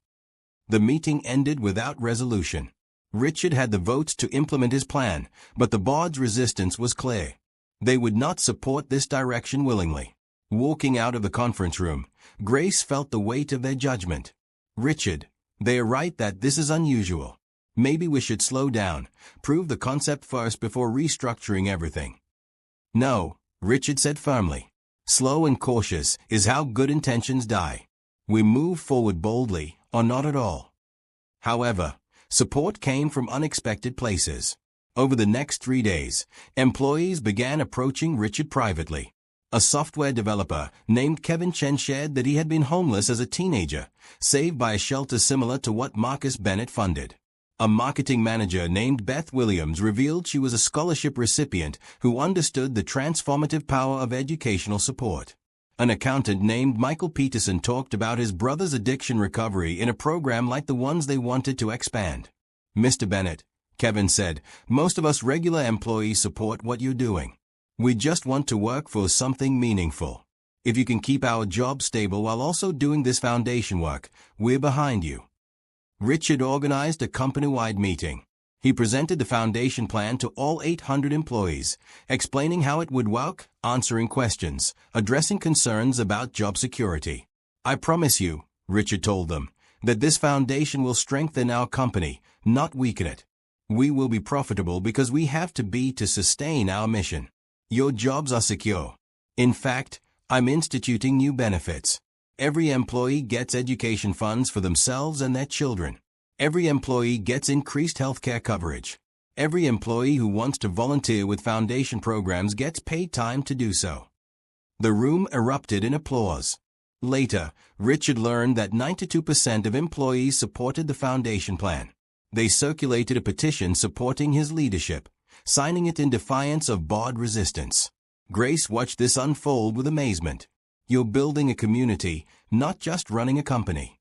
The meeting ended without resolution. Richard had the votes to implement his plan, but the board's resistance was clear. They would not support this direction willingly. Walking out of the conference room, Grace felt the weight of their judgment. Richard, they are right that this is unusual. Maybe we should slow down, prove the concept first before restructuring everything. No, Richard said firmly. Slow and cautious is how good intentions die. We move forward boldly, or not at all. However, support came from unexpected places. Over the next 3 days, employees began approaching Richard privately. A software developer named Kevin Chen shared that he had been homeless as a teenager, saved by a shelter similar to what Marcus Bennett funded. A marketing manager named Beth Williams revealed she was a scholarship recipient who understood the transformative power of educational support. An accountant named Michael Peterson talked about his brother's addiction recovery in a program like the ones they wanted to expand. Mr. Bennett, Kevin said, most of us regular employees support what you're doing. We just want to work for something meaningful. If you can keep our job stable while also doing this foundation work, we're behind you. Richard organized a company-wide meeting. He presented the foundation plan to all 800 employees, explaining how it would work, answering questions, addressing concerns about job security. I promise you, Richard told them, that this foundation will strengthen our company, not weaken it. We will be profitable because we have to be to sustain our mission. Your jobs are secure. In fact, I'm instituting new benefits. Every employee gets education funds for themselves and their children. Every employee gets increased healthcare coverage. Every employee who wants to volunteer with foundation programs gets paid time to do so. The room erupted in applause. Later, Richard learned that 92% of employees supported the foundation plan. They circulated a petition supporting his leadership, signing it in defiance of board resistance. Grace watched this unfold with amazement. You're building a community, not just running a company.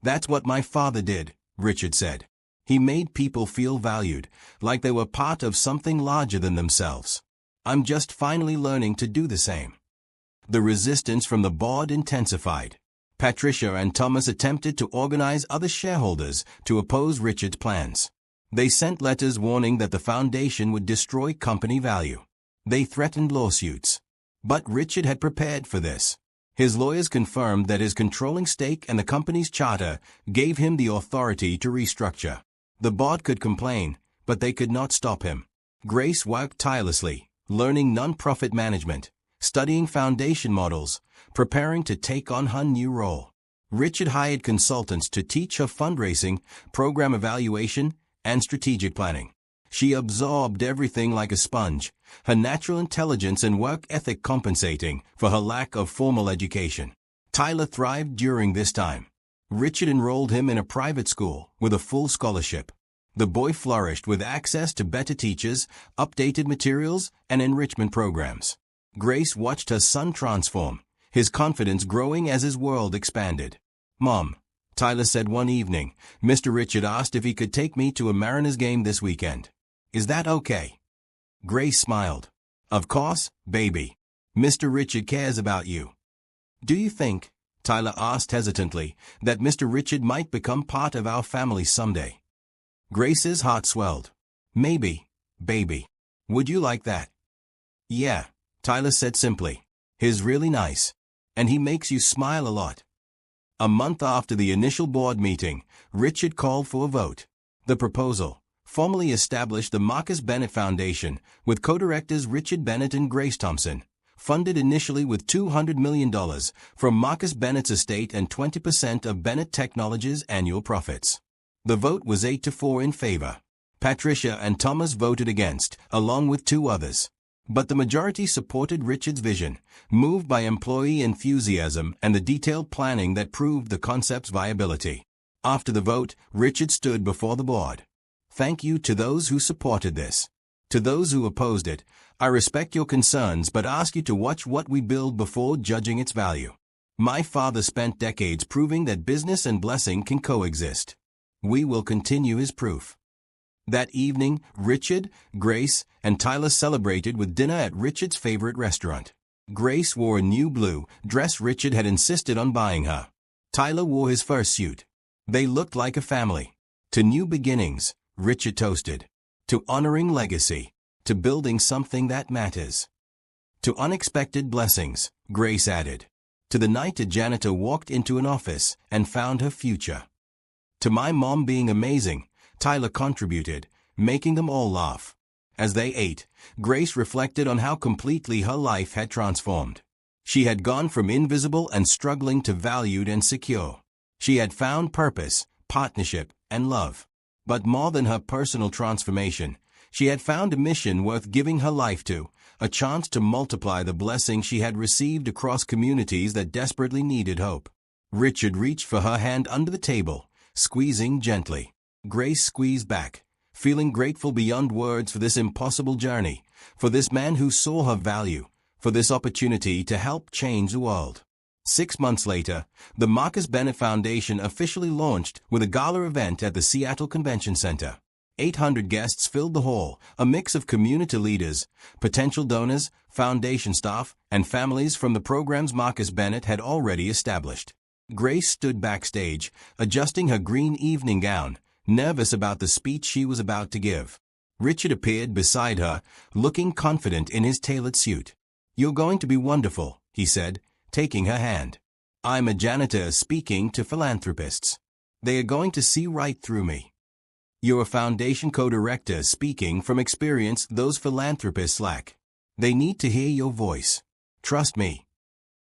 That's what my father did, Richard said. He made people feel valued, like they were part of something larger than themselves. I'm just finally learning to do the same. The resistance from the board intensified. Patricia and Thomas attempted to organize other shareholders to oppose Richard's plans. They sent letters warning that the foundation would destroy company value. They threatened lawsuits. But Richard had prepared for this. His lawyers confirmed that his controlling stake and the company's charter gave him the authority to restructure. The board could complain, but they could not stop him. Grace worked tirelessly, learning non-profit management, studying foundation models, preparing to take on her new role. Richard hired consultants to teach her fundraising, program evaluation, and strategic planning. She absorbed everything like a sponge, her natural intelligence and work ethic compensating for her lack of formal education. Tyler thrived during this time. Richard enrolled him in a private school with a full scholarship. The boy flourished with access to better teachers, updated materials, and enrichment programs. Grace watched her son transform, his confidence growing as his world expanded. Mom, Tyler said one evening, Mr. Richard asked if he could take me to a Mariners game this weekend. Is that okay? Grace smiled. Of course, baby. Mr. Richard cares about you. Do you think, Tyler asked hesitantly, that Mr. Richard might become part of our family someday? Grace's heart swelled. Maybe, baby. Would you like that? Yeah, Tyler said simply. He's really nice. And he makes you smile a lot. A month after the initial board meeting, Richard called for a vote. The proposal formally established the Marcus Bennett Foundation with co-directors Richard Bennett and Grace Thompson, funded initially with $200 million from Marcus Bennett's estate and 20% of Bennett Technologies' annual profits. The vote was 8-4 in favor. Patricia and Thomas voted against, along with 2 others. But the majority supported Richard's vision, moved by employee enthusiasm and the detailed planning that proved the concept's viability. After the vote, Richard stood before the board. Thank you to those who supported this. To those who opposed it, I respect your concerns but ask you to watch what we build before judging its value. My father spent decades proving that business and blessing can coexist. We will continue his proof. That evening, Richard, Grace, and Tyler celebrated with dinner at Richard's favorite restaurant. Grace wore a new blue dress Richard had insisted on buying her. Tyler wore his first suit. They looked like a family. To new beginnings, Richard toasted. To honoring legacy. To building something that matters. To unexpected blessings, Grace added. To the night a janitor walked into an office and found her future. To my mom being amazing, Tyler contributed, making them all laugh. As they ate, Grace reflected on how completely her life had transformed. She had gone from invisible and struggling to valued and secure. She had found purpose, partnership, and love. But more than her personal transformation, she had found a mission worth giving her life to, a chance to multiply the blessings she had received across communities that desperately needed hope. Richard reached for her hand under the table, squeezing gently. Grace squeezed back, feeling grateful beyond words for this impossible journey, for this man who saw her value, for this opportunity to help change the world. 6 months later, the Marcus Bennett Foundation officially launched with a gala event at the Seattle Convention Center. 800 guests filled the hall, a mix of community leaders, potential donors, foundation staff, and families from the programs Marcus Bennett had already established. Grace stood backstage, adjusting her green evening gown, nervous about the speech she was about to give. Richard appeared beside her, looking confident in his tailored suit. "You're going to be wonderful," he said, taking her hand. "I'm a janitor speaking to philanthropists. They are going to see right through me. You're a foundation co-director speaking from experience those philanthropists lack. They need to hear your voice. Trust me."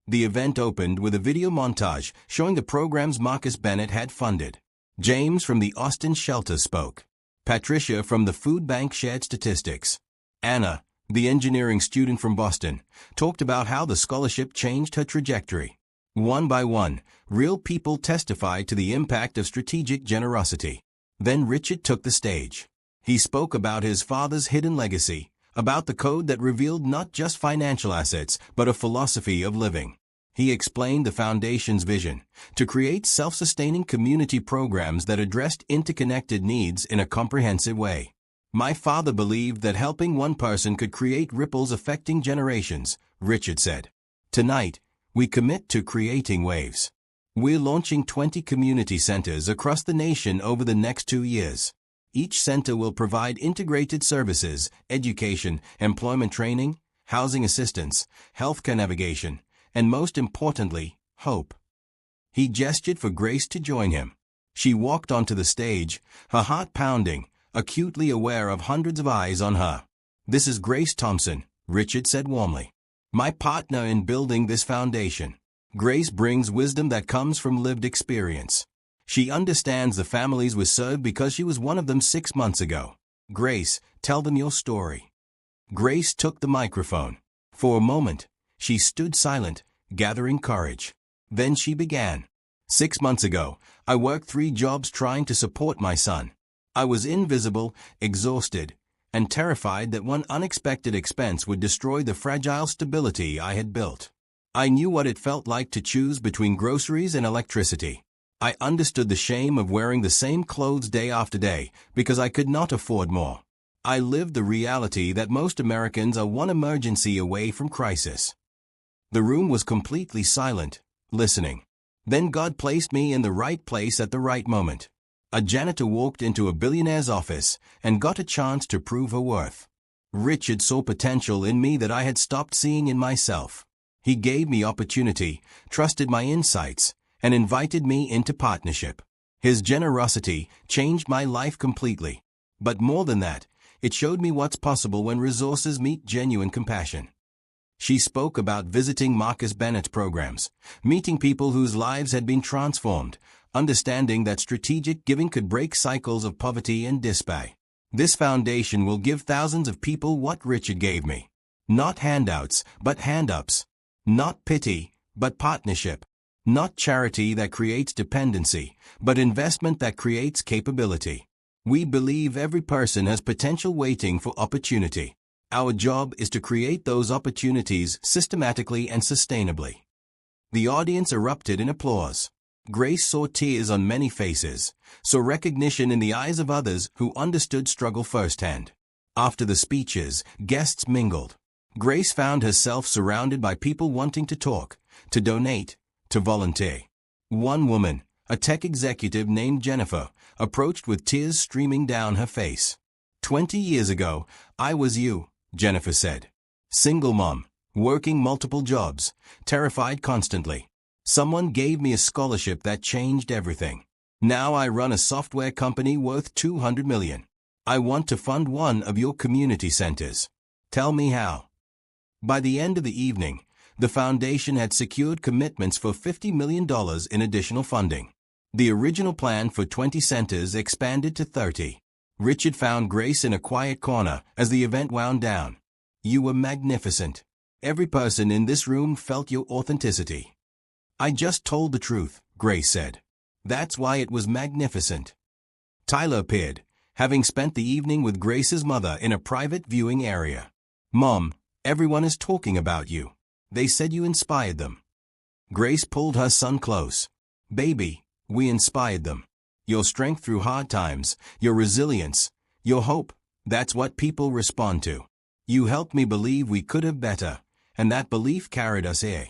The event opened with a video montage showing the programs Marcus Bennett had funded. James from the Austin Shelter spoke. Patricia from the food bank shared statistics. Anna, the engineering student from Boston, talked about how the scholarship changed her trajectory. One by one, real people testified to the impact of strategic generosity. Then Richard took the stage. He spoke about his father's hidden legacy, about the code that revealed not just financial assets, but a philosophy of living. He explained the foundation's vision, to create self-sustaining community programs that addressed interconnected needs in a comprehensive way. "My father believed that helping one person could create ripples affecting generations," Richard said. "Tonight, we commit to creating waves. We're launching 20 community centers across the nation over the next 2 years. Each center will provide integrated services, education, employment training, housing assistance, healthcare navigation, and most importantly, hope." He gestured for Grace to join him. She walked onto the stage, her heart pounding, acutely aware of hundreds of eyes on her. "This is Grace Thompson," Richard said warmly. "My partner in building this foundation. Grace brings wisdom that comes from lived experience. She understands the families we serve because she was one of them 6 months ago. Grace, tell them your story." Grace took the microphone. For a moment, she stood silent, gathering courage. Then she began. "6 months ago, I worked 3 jobs trying to support my son. I was invisible, exhausted, and terrified that one unexpected expense would destroy the fragile stability I had built. I knew what it felt like to choose between groceries and electricity. I understood the shame of wearing the same clothes day after day because I could not afford more. I lived the reality that most Americans are one emergency away from crisis." The room was completely silent, listening. Then God placed me in the right place at the right moment. A janitor walked into a billionaire's office and got a chance to prove her worth. Richard saw potential in me that I had stopped seeing in myself. He gave me opportunity, trusted my insights, and invited me into partnership. His generosity changed my life completely. But more than that, it showed me what's possible when resources meet genuine compassion. She spoke about visiting Marcus Bennett's programs, meeting people whose lives had been transformed, understanding that strategic giving could break cycles of poverty and despair. "This foundation will give thousands of people what Richard gave me. Not handouts, but hand-ups. Not pity, but partnership. Not charity that creates dependency, but investment that creates capability. We believe every person has potential waiting for opportunity. Our job is to create those opportunities systematically and sustainably." The audience erupted in applause. Grace saw tears on many faces, saw recognition in the eyes of others who understood struggle firsthand. After the speeches, guests mingled. Grace found herself surrounded by people wanting to talk, to donate, to volunteer. One woman, A tech executive named Jennifer approached with tears streaming down her face. 20 years ago, I was you, Jennifer said. Single mom, working multiple jobs, terrified constantly. Someone gave me a scholarship that changed everything. Now I run a software company worth $200 million. I want to fund one of your community centers. Tell me how. By the end of the evening, the foundation had secured commitments for $50 million in additional funding. The original plan for 20 centers expanded to 30. Richard found Grace in a quiet corner as the event wound down. You were magnificent. Every person in this room felt your authenticity. I just told the truth, Grace said. That's why it was magnificent. Tyler appeared, having spent the evening with Grace's mother in a private viewing area. Mom, everyone is talking about you. They said you inspired them. Grace pulled her son close. Baby, we inspired them. Your strength through hard times, your resilience, your hope, that's what people respond to. You helped me believe we could have better, and that belief carried us here.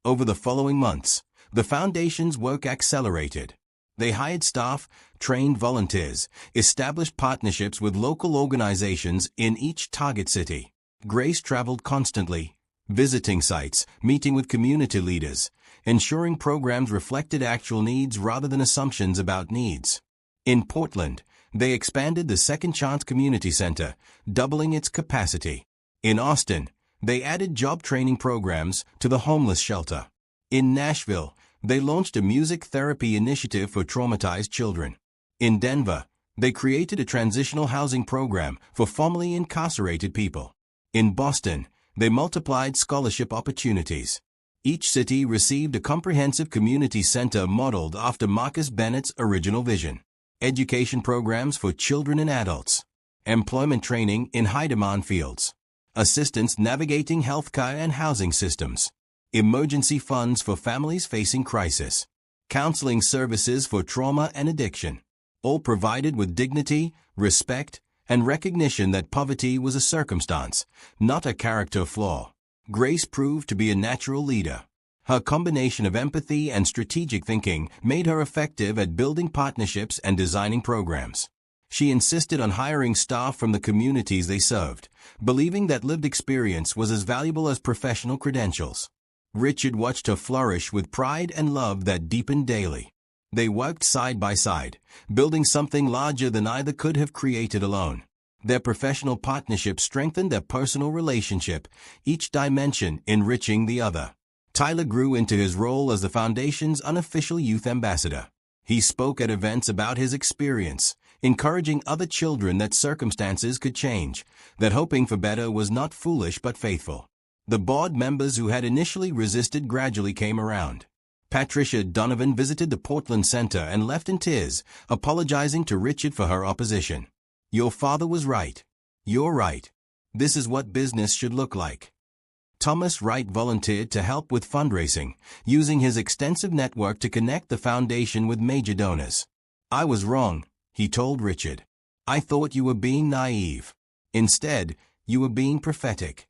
Over the following months, the foundation's work accelerated. They hired staff, trained volunteers, established partnerships with local organizations in each target city. Grace traveled constantly, visiting sites, meeting with community leaders, ensuring programs reflected actual needs rather than assumptions about needs. In Portland, they expanded the Second Chance Community Center, doubling its capacity. In Austin, they added job training programs to the homeless shelter. In Nashville, they launched a music therapy initiative for traumatized children. In Denver, they created a transitional housing program for formerly incarcerated people. In Boston, they multiplied scholarship opportunities. Each city received a comprehensive community center modeled after Marcus Bennett's original vision. Education programs for children and adults. Employment training in high-demand fields. Assistance navigating healthcare and housing systems. Emergency funds for families facing crisis. Counseling services for trauma and addiction. All provided with dignity, respect, and recognition that poverty was a circumstance, not a character flaw. Grace proved to be a natural leader. Her combination of empathy and strategic thinking made her effective at building partnerships and designing programs. She insisted on hiring staff from the communities they served, believing that lived experience was as valuable as professional credentials. Richard watched her flourish with pride and love that deepened daily. They worked side by side, building something larger than either could have created alone. Their professional partnership strengthened their personal relationship, each dimension enriching the other. Tyler grew into his role as the foundation's unofficial youth ambassador. He spoke at events about his experience, encouraging other children that circumstances could change, that hoping for better was not foolish but faithful. The board members who had initially resisted gradually came around. Patricia Donovan visited the Portland Center and left in tears, apologizing to Richard for her opposition. Your father was right. You're right. This is what business should look like. Thomas Wright volunteered to help with fundraising, using his extensive network to connect the foundation with major donors. I was wrong, he told Richard. I thought you were being naive. Instead, you were being prophetic.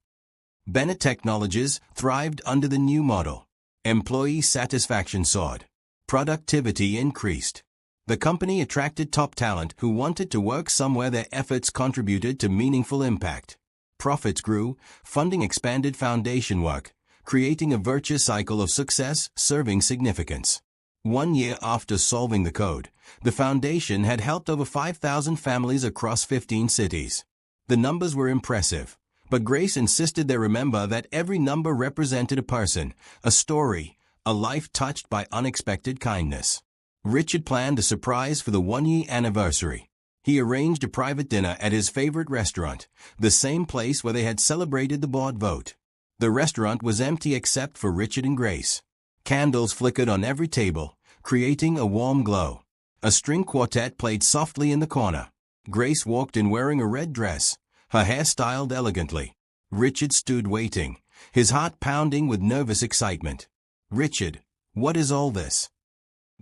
Bennett Technologies thrived under the new model. Employee satisfaction soared. Productivity increased. The company attracted top talent who wanted to work somewhere their efforts contributed to meaningful impact. Profits grew, funding expanded foundation work, creating a virtuous cycle of success serving significance. 1 year after solving the code, the foundation had helped over 5,000 families across 15 cities. The numbers were impressive, but Grace insisted they remember that every number represented a person, a story, a life touched by unexpected kindness. Richard planned a surprise for the 1-year anniversary. He arranged a private dinner at his favorite restaurant, the same place where they had celebrated the board vote. The restaurant was empty except for Richard and Grace. Candles flickered on every table, creating a warm glow. A string quartet played softly in the corner. Grace walked in wearing a red dress, her hair styled elegantly. Richard stood waiting, his heart pounding with nervous excitement. Richard, what is all this?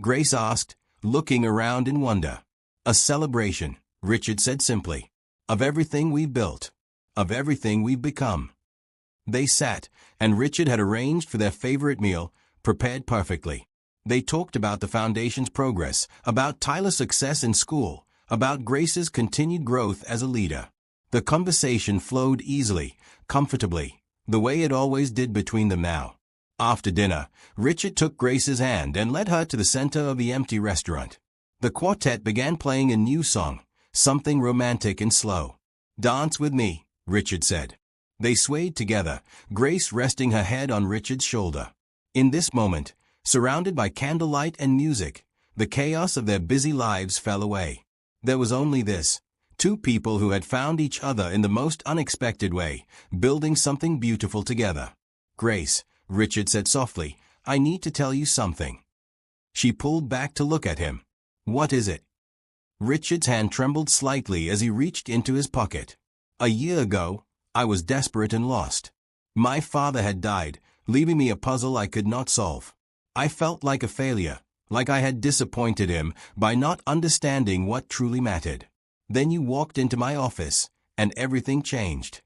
Grace asked, looking around in wonder. A celebration, Richard said simply. Of everything we've built. Of everything we've become. They sat, and Richard had arranged for their favorite meal, prepared perfectly. They talked about the foundation's progress, about Tyler's success in school, about Grace's continued growth as a leader. The conversation flowed easily, comfortably, the way it always did between them now. After dinner, Richard took Grace's hand and led her to the center of the empty restaurant. The quartet began playing a new song, something romantic and slow. "Dance with me," Richard said. They swayed together, Grace resting her head on Richard's shoulder. In this moment, surrounded by candlelight and music, the chaos of their busy lives fell away. There was only this, two people who had found each other in the most unexpected way, building something beautiful together. "Grace," Richard said softly, "I need to tell you something." She pulled back to look at him. "What is it?" Richard's hand trembled slightly as he reached into his pocket. "A year ago, I was desperate and lost. My father had died, leaving me a puzzle I could not solve. I felt like a failure, like I had disappointed him by not understanding what truly mattered. Then you walked into my office, and everything changed."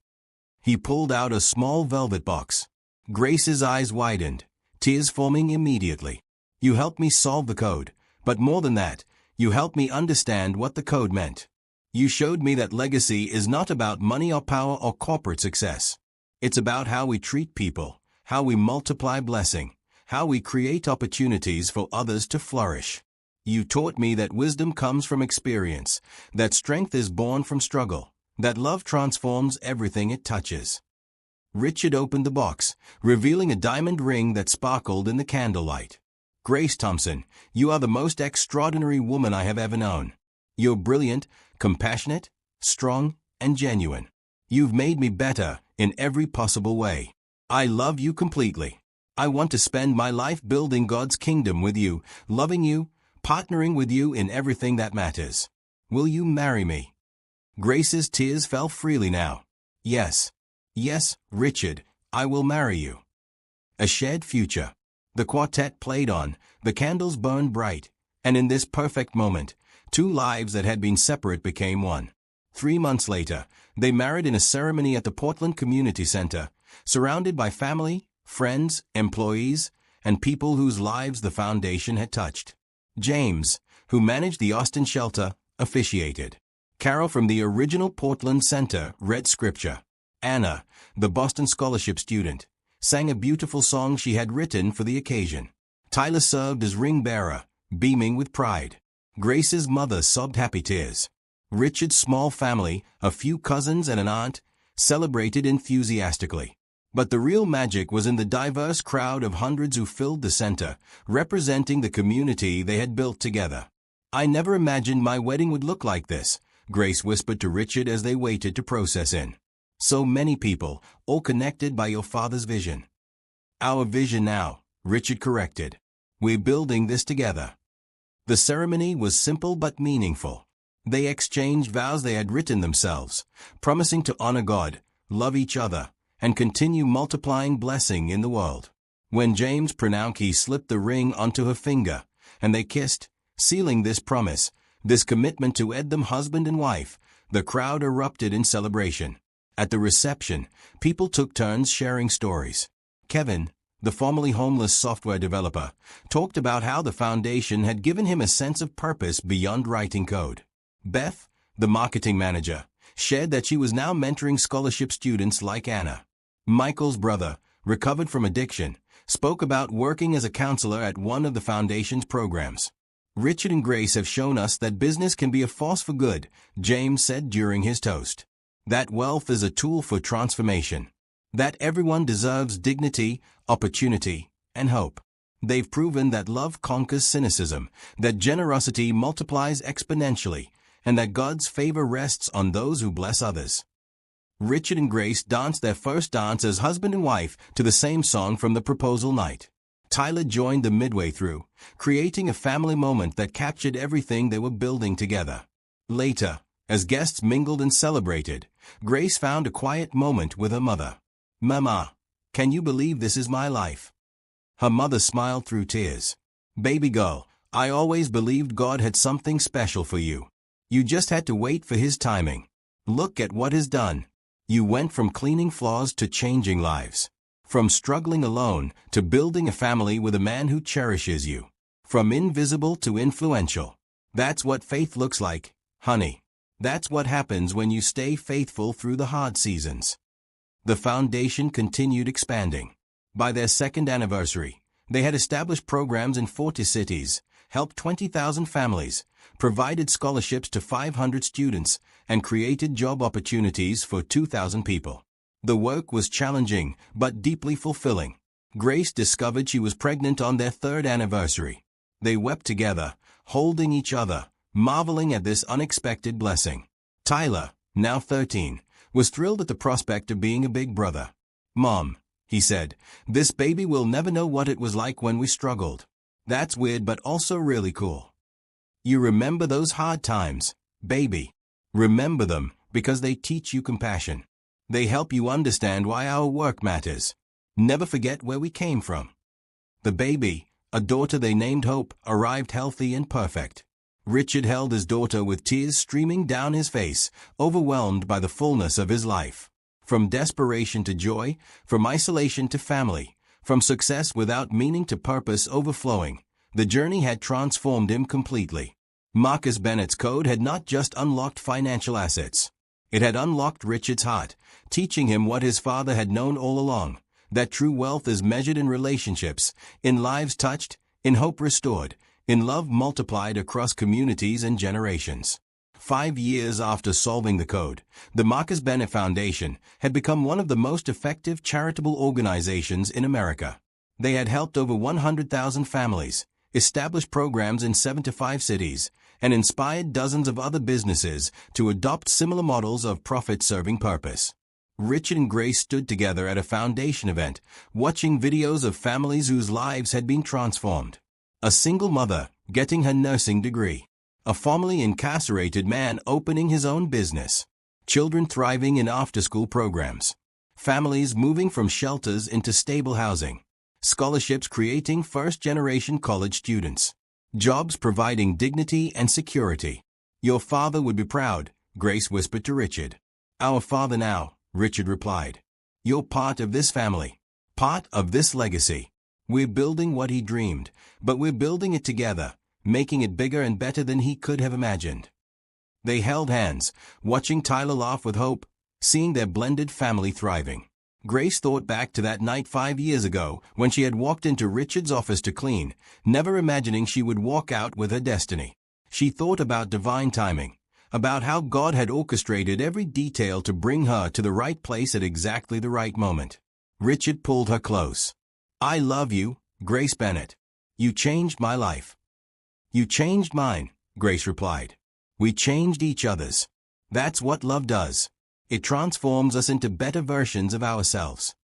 He pulled out a small velvet box. Grace's eyes widened, tears forming immediately. "You helped me solve the code, but more than that, you helped me understand what the code meant. You showed me that legacy is not about money or power or corporate success. It's about how we treat people, how we multiply blessing, how we create opportunities for others to flourish. You taught me that wisdom comes from experience, that strength is born from struggle, that love transforms everything it touches." Richard opened the box, revealing a diamond ring that sparkled in the candlelight. "Grace Thompson, you are the most extraordinary woman I have ever known. You're brilliant, compassionate, strong, and genuine. You've made me better in every possible way. I love you completely. I want to spend my life building God's kingdom with you, loving you, partnering with you in everything that matters. Will you marry me?" Grace's tears fell freely now. "Yes. Yes, Richard, I will marry you." A shared future. The quartet played on, the candles burned bright, and in this perfect moment, two lives that had been separate became one. 3 months later, they married in a ceremony at the Portland Community Center, surrounded by family, friends, employees, and people whose lives the foundation had touched. James, who managed the Austin shelter, officiated. Carol from the original Portland Center read scripture. Anna, the Boston scholarship student, sang a beautiful song she had written for the occasion. Tyler served as ring bearer, beaming with pride. Grace's mother sobbed happy tears. Richard's small family, a few cousins and an aunt, celebrated enthusiastically. But the real magic was in the diverse crowd of hundreds who filled the center, representing the community they had built together. "I never imagined my wedding would look like this," Grace whispered to Richard as they waited to process in. "So many people, all connected by your father's vision." "Our vision now," Richard corrected. "We're building this together." The ceremony was simple but meaningful. They exchanged vows they had written themselves, promising to honor God, love each other, and continue multiplying blessing in the world. When James pronounced, he slipped the ring onto her finger, and they kissed, sealing this promise, this commitment to add them husband and wife. The crowd erupted in celebration. At the reception, people took turns sharing stories. Kevin, the formerly homeless software developer, talked about how the foundation had given him a sense of purpose beyond writing code. Beth, the marketing manager, shared that she was now mentoring scholarship students like Anna. Michael's brother, recovered from addiction, spoke about working as a counselor at one of the foundation's programs. "Richard and Grace have shown us that business can be a force for good," James said during his toast. "That wealth is a tool for transformation. That everyone deserves dignity, opportunity, and hope. They've proven that love conquers cynicism, that generosity multiplies exponentially, and that God's favor rests on those who bless others." Richard and Grace danced their first dance as husband and wife to the same song from the proposal night. Tyler joined them midway through, creating a family moment that captured everything they were building together. Later, as guests mingled and celebrated, Grace found a quiet moment with her mother. "Mama, can you believe this is my life?" Her mother smiled through tears. "Baby girl, I always believed God had something special for you. You just had to wait for His timing. Look at what He's done. You went from cleaning floors to changing lives. From struggling alone to building a family with a man who cherishes you. From invisible to influential. That's what faith looks like, honey. That's what happens when you stay faithful through the hard seasons. The foundation continued expanding. By their second anniversary, they had established programs in 40 cities, helped 20,000 families, provided scholarships to 500 students, and created job opportunities for 2,000 people. The work was challenging, but deeply fulfilling. Grace discovered she was pregnant on their third anniversary. They wept together, holding each other, marveling at this unexpected blessing. Tyler, now 13, was thrilled at the prospect of being a big brother. "Mom," he said, "this baby will never know what it was like when we struggled. That's weird but also really cool. You remember those hard times, baby. Remember them because they teach you compassion. They help you understand why our work matters. Never forget where we came from." The baby, a daughter they named Hope, arrived healthy and perfect. Richard held his daughter with tears streaming down his face, overwhelmed by the fullness of his life. From desperation to joy, from isolation to family, from success without meaning to purpose overflowing, the journey had transformed him completely. Marcus Bennett's code had not just unlocked financial assets. It had unlocked Richard's heart, teaching him what his father had known all along, that true wealth is measured in relationships, in lives touched, in hope restored, in love multiplied across communities and generations. 5 years after solving the code, the Marcus Bennett Foundation had become one of the most effective charitable organizations in America. They had helped over 100,000 families, established programs in 75 cities, and inspired dozens of other businesses to adopt similar models of profit-serving purpose. Richard and Grace stood together at a foundation event, watching videos of families whose lives had been transformed. A single mother getting her nursing degree. A formerly incarcerated man opening his own business. Children thriving in after-school programs. Families moving from shelters into stable housing. Scholarships creating first-generation college students. Jobs providing dignity and security. "Your father would be proud," Grace whispered to Richard. "Our father now," Richard replied. "You're part of this family. Part of this legacy. We're building what he dreamed, but we're building it together, making it bigger and better than he could have imagined." They held hands, watching Tyler laugh with hope, seeing their blended family thriving. Grace thought back to that night 5 years ago when she had walked into Richard's office to clean, never imagining she would walk out with her destiny. She thought about divine timing, about how God had orchestrated every detail to bring her to the right place at exactly the right moment. Richard pulled her close. "I love you, Grace Bennett. You changed my life." "You changed mine," Grace replied. "We changed each other's. That's what love does. It transforms us into better versions of ourselves."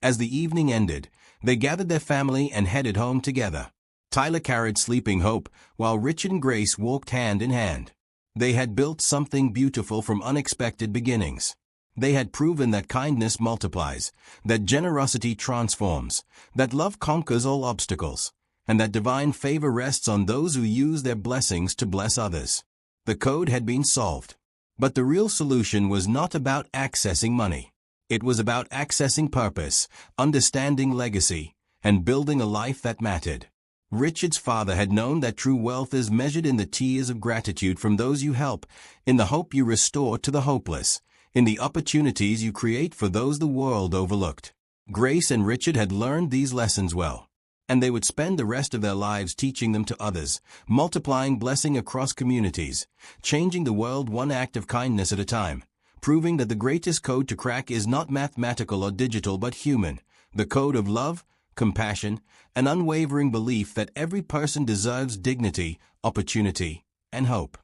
As the evening ended, they gathered their family and headed home together. Tyler carried sleeping Hope, while Richard and Grace walked hand in hand. They had built something beautiful from unexpected beginnings. They had proven that kindness multiplies, that generosity transforms, that love conquers all obstacles, and that divine favor rests on those who use their blessings to bless others. The code had been solved. But the real solution was not about accessing money. It was about accessing purpose, understanding legacy, and building a life that mattered. Richard's father had known that true wealth is measured in the tears of gratitude from those you help, in the hope you restore to the hopeless, in the opportunities you create for those the world overlooked. Grace and Richard had learned these lessons well, and they would spend the rest of their lives teaching them to others, multiplying blessing across communities, changing the world one act of kindness at a time, proving that the greatest code to crack is not mathematical or digital but human, the code of love, compassion, an unwavering belief that every person deserves dignity, opportunity, and hope.